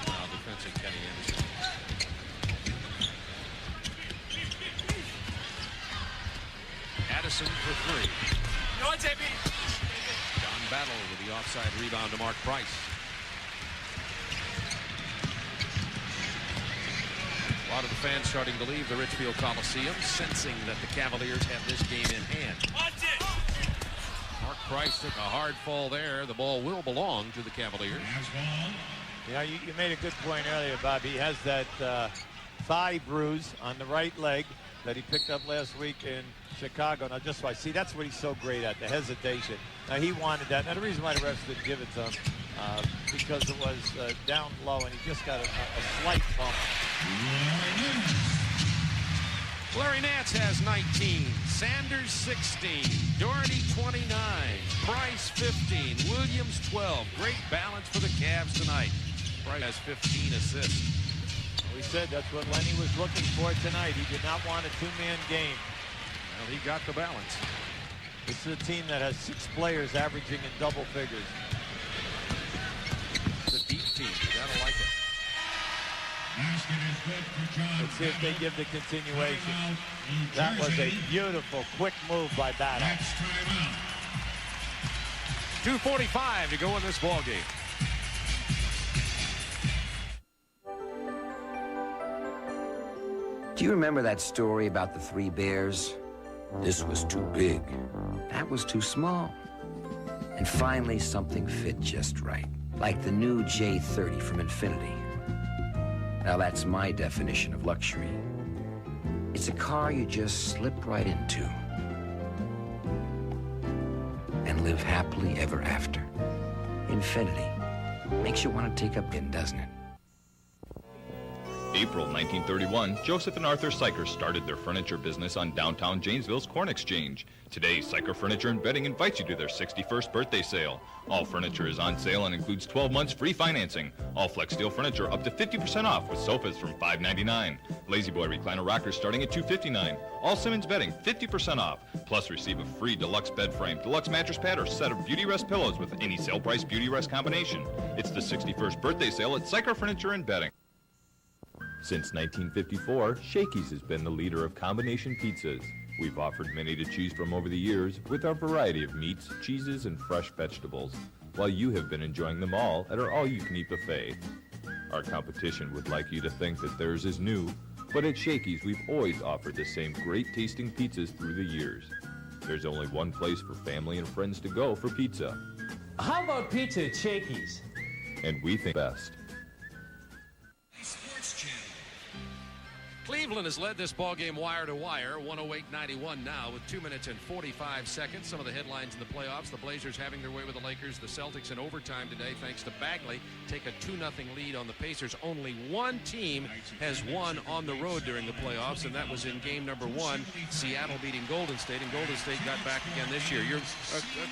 Now defending Kenny Anderson. Addison for 3. John Battle with the offside rebound to Mark Price. A lot of the fans starting to leave the Richfield Coliseum, sensing that the Cavaliers have this game in hand. Mark Price took a hard fall there. The ball will belong to the Cavaliers. Yeah, you made a good point earlier, Bobby. He has that thigh bruise on the right leg that he picked up last week in Chicago. Now, just why, see, that's what he's so great at, the hesitation. Now, he wanted that. Now, the reason why the refs didn't give it to him, because it was down low, and he just got a slight bump. Larry Nance has 19, Sanders 16, Doherty 29, Price 15, Williams 12. Great balance for the Cavs tonight. Price has 15 assists. We said that's what Lenny was looking for tonight. He did not want a 2-man game. Well, he got the balance. This is a team that has 6 players averaging in double figures. It's a deep team. You gotta like it. Let's see if they give the continuation. That was a beautiful, quick move by Battle. 2:45 to go in this ball game. Do you remember that story about the 3 bears? This was too big. That was too small. And finally, something fit just right. Like the new J30 from Infinity. Now that's my definition of luxury. It's a car you just slip right into and live happily ever after. Infinity makes you want to take a pin, doesn't it? April 1931, Joseph and Arthur Syker started their furniture business on downtown Janesville's Corn Exchange. Today, Syker Furniture and Bedding invites you to their 61st birthday sale. All furniture is on sale and includes 12 months free financing. All Flex Steel furniture up to 50% off with sofas from $5.99. Lazy Boy recliner rockers starting at $2.59. All Simmons bedding 50% off. Plus receive a free deluxe bed frame, deluxe mattress pad, or set of Beauty Rest pillows with any sale price Beauty Rest combination. It's the 61st birthday sale at Syker Furniture and Bedding. Since 1954, Shakey's has been the leader of combination pizzas. We've offered many to choose from over the years with our variety of meats, cheeses, and fresh vegetables, while you have been enjoying them all at our all-you-can-eat buffet. Our competition would like you to think that theirs is new, but at Shakey's we've always offered the same great-tasting pizzas through the years. There's only one place for family and friends to go for pizza. How about pizza at Shakey's? And we think best. Cleveland has led this ballgame wire to wire, 108-91 now with 2 minutes and 45 seconds. Some of the headlines in the playoffs: the Blazers having their way with the Lakers, the Celtics in overtime today thanks to Bagley take a 2-0 lead on the Pacers. Only one team has won on the road during the playoffs, and that was in game number 1, Seattle beating Golden State, and Golden State got back again this year. Your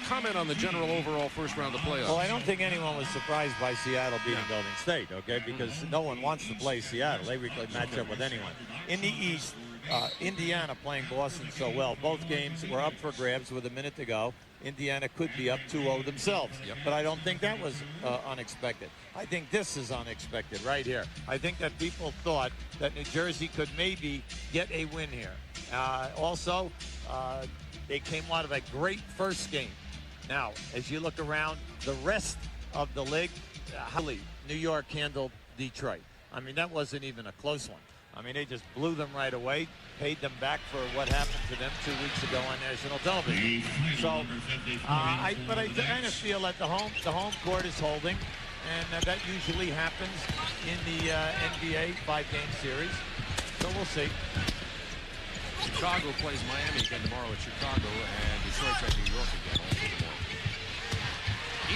comment on the general overall first round of the playoffs? Well, I don't think anyone was surprised by Seattle beating Golden State, okay, because no one wants to play Seattle. They really match up with anyone. In the East, Indiana playing Boston so well. Both games were up for grabs with a minute to go. Indiana could be up 2-0 themselves. But I don't think that was unexpected. I think this is unexpected right here. I think that people thought that New Jersey could maybe get a win here. Also, they came out of a great first game. Now, as you look around the rest of the league, New York handled Detroit. I mean, that wasn't even a close one. I mean, they just blew them right away, paid them back for what happened to them 2 weeks ago on national television. So, but I kind of feel that the home court is holding, and that usually happens in the NBA 5-game series. So we'll see. Chicago plays Miami again tomorrow at Chicago, and Detroit's at New York again also tomorrow.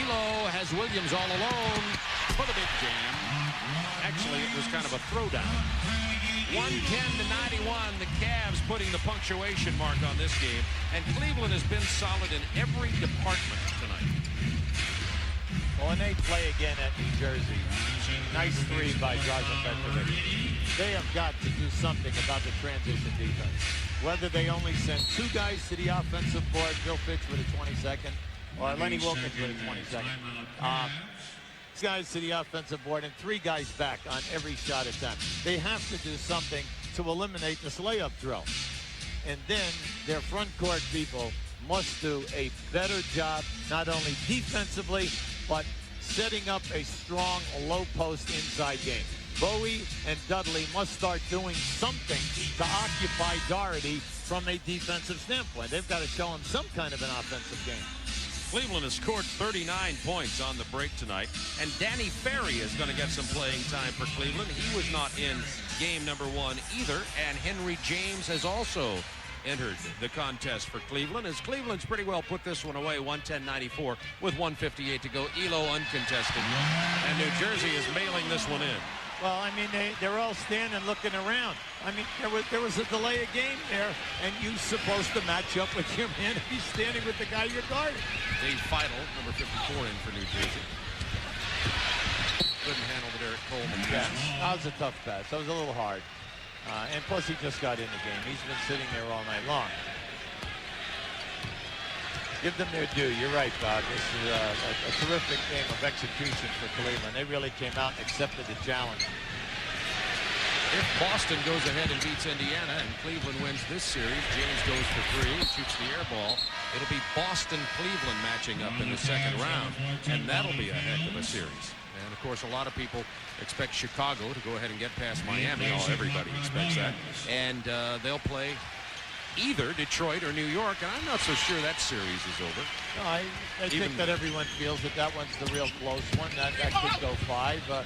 Elo has Williams all alone for the big jam. Actually, it was kind of a throwdown. 110-91, the Cavs putting the punctuation mark on this game, and Cleveland has been solid in every department tonight. Well, and they play again at New Jersey. Nice three by Drazen Petrovic. They have got to do something about the transition defense. Whether they only send 2 guys to the offensive board, Bill Fitch with a 22nd, or Lenny Wilkins with a 22nd. Guys to the offensive board and 3 guys back on every shot attempt. They have to do something to eliminate this layup drill. And then their front court people must do a better job, not only defensively, but setting up a strong low post inside game. Bowie and Dudley must start doing something to occupy Doherty from a defensive standpoint. They've got to show him some kind of an offensive game. Cleveland has scored 39 points on the break tonight, and Danny Ferry is going to get some playing time for Cleveland. He was not in game number 1 either, and Henry James has also entered the contest for Cleveland, as Cleveland's pretty well put this one away, 110-94 with 1:58 to go. Elo uncontested, and New Jersey is mailing this one in. Well, I mean, they're all standing looking around. I mean, there was a delay of game there, and you're supposed to match up with your man if he's standing with the guy you're guarding. Dave Feidel, number 54 in for New Jersey. Couldn't handle the Derek Coleman pass. That was a tough pass. That was a little hard. And plus, he just got in the game. He's been sitting there all night long. Give them their due. You're right, Bob. This is a terrific game of execution for Cleveland. They really came out and accepted the challenge. If Boston goes ahead and beats Indiana and Cleveland wins this series, James goes for 3 and shoots the air ball. It'll be Boston-Cleveland matching up in the second round, and that'll be a heck of a series. And, of course, a lot of people expect Chicago to go ahead and get past Miami. Everybody expects that. And they'll play either Detroit or New York, and I'm not so sure that series is over. No, I think that everyone feels that one's the real close one. That could go 5, but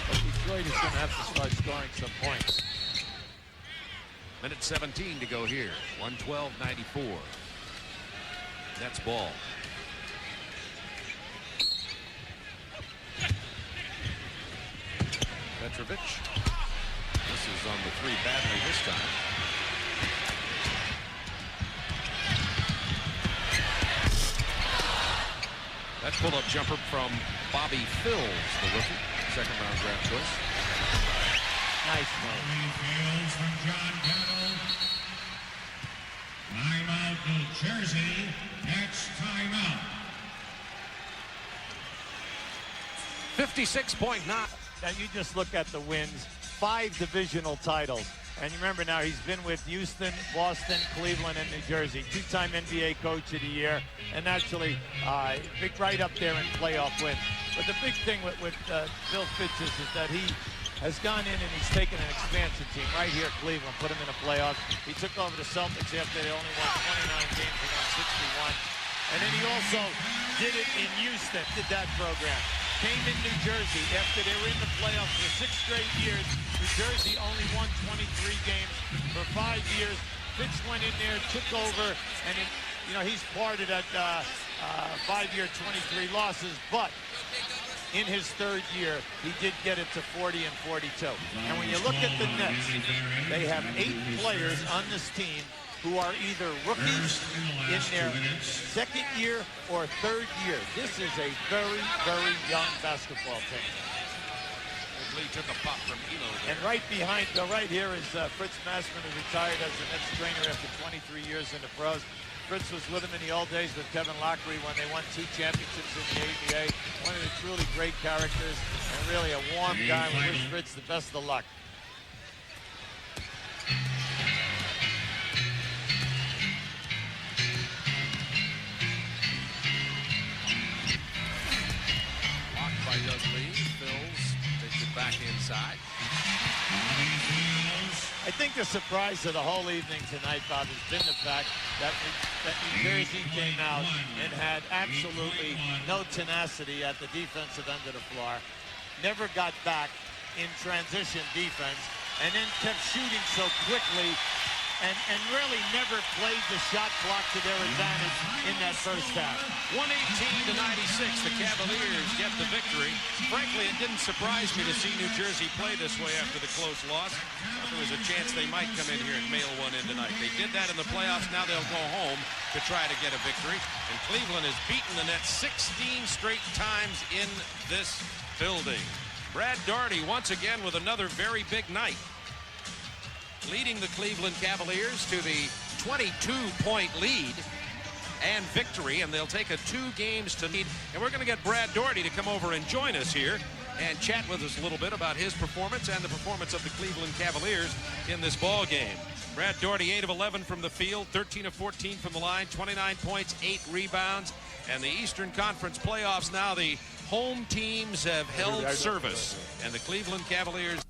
Detroit is going to have to start scoring some points. Minute 17 to go here. 112-94. That's ball. Petrovic misses on the three badly this time. That pull-up jumper from Bobby Phills, the rookie, second-round draft choice. Nice move. Fields from John Battle. Timeout, New Jersey. Next timeout. 56.9. Now you just look at the wins, 5 divisional titles. And you remember now he's been with Houston, Boston, Cleveland, and New Jersey. 2-time NBA Coach of the Year, and actually big right up there in playoff wins. But the big thing with Bill Fitch is that he has gone in and he's taken an expansion team right here, Cleveland, put him in the playoffs. He took over the Celtics after they only won 29 games, they won 61. And then he also did it in Houston, did that program. Came in New Jersey after they were in the playoffs for 6 straight years. New Jersey only won 23 games for 5 years. Fitch went in there, took over, and he's part of that 5-year 23 losses. But in his 3rd year, he did get it to 40 and 42. And when you look at the Nets, they have 8 players on this team who are either rookies in their 2nd year or 3rd year. This is a very, very young basketball team. Lee took a pop from Elo there. And right behind, right here is Fritz Massman, who retired as the Nets trainer after 23 years in the pros. Fritz was with him in the old days with Kevin Lockery when they won 2 championships in the ABA. One of the truly great characters and really a warm guy. We wish Fritz the best of luck. Back inside. I think the surprise of the whole evening tonight, Bob, has been the fact that New Jersey came out and had absolutely no tenacity at the defensive end of the floor, never got back in transition defense, and then kept shooting so quickly and really never played the shot clock to their advantage in that first half. 118-96, the Cavaliers get the victory. Frankly, it didn't surprise me to see New Jersey play this way after the close loss. There was a chance they might come in here and mail one in tonight. They did that in the playoffs. Now they'll go home to try to get a victory. And Cleveland has beaten the Nets 16 straight times in this building. Brad Daugherty once again with another very big night, leading the Cleveland Cavaliers to the 22-point lead and victory, and they'll take a 2 games to lead. And we're going to get Brad Daugherty to come over and join us here and chat with us a little bit about his performance and the performance of the Cleveland Cavaliers in this ball game. Brad Daugherty, 8 of 11 from the field, 13 of 14 from the line, 29 points, 8 rebounds. And the Eastern Conference playoffs now, the home teams have held service, and the Cleveland Cavaliers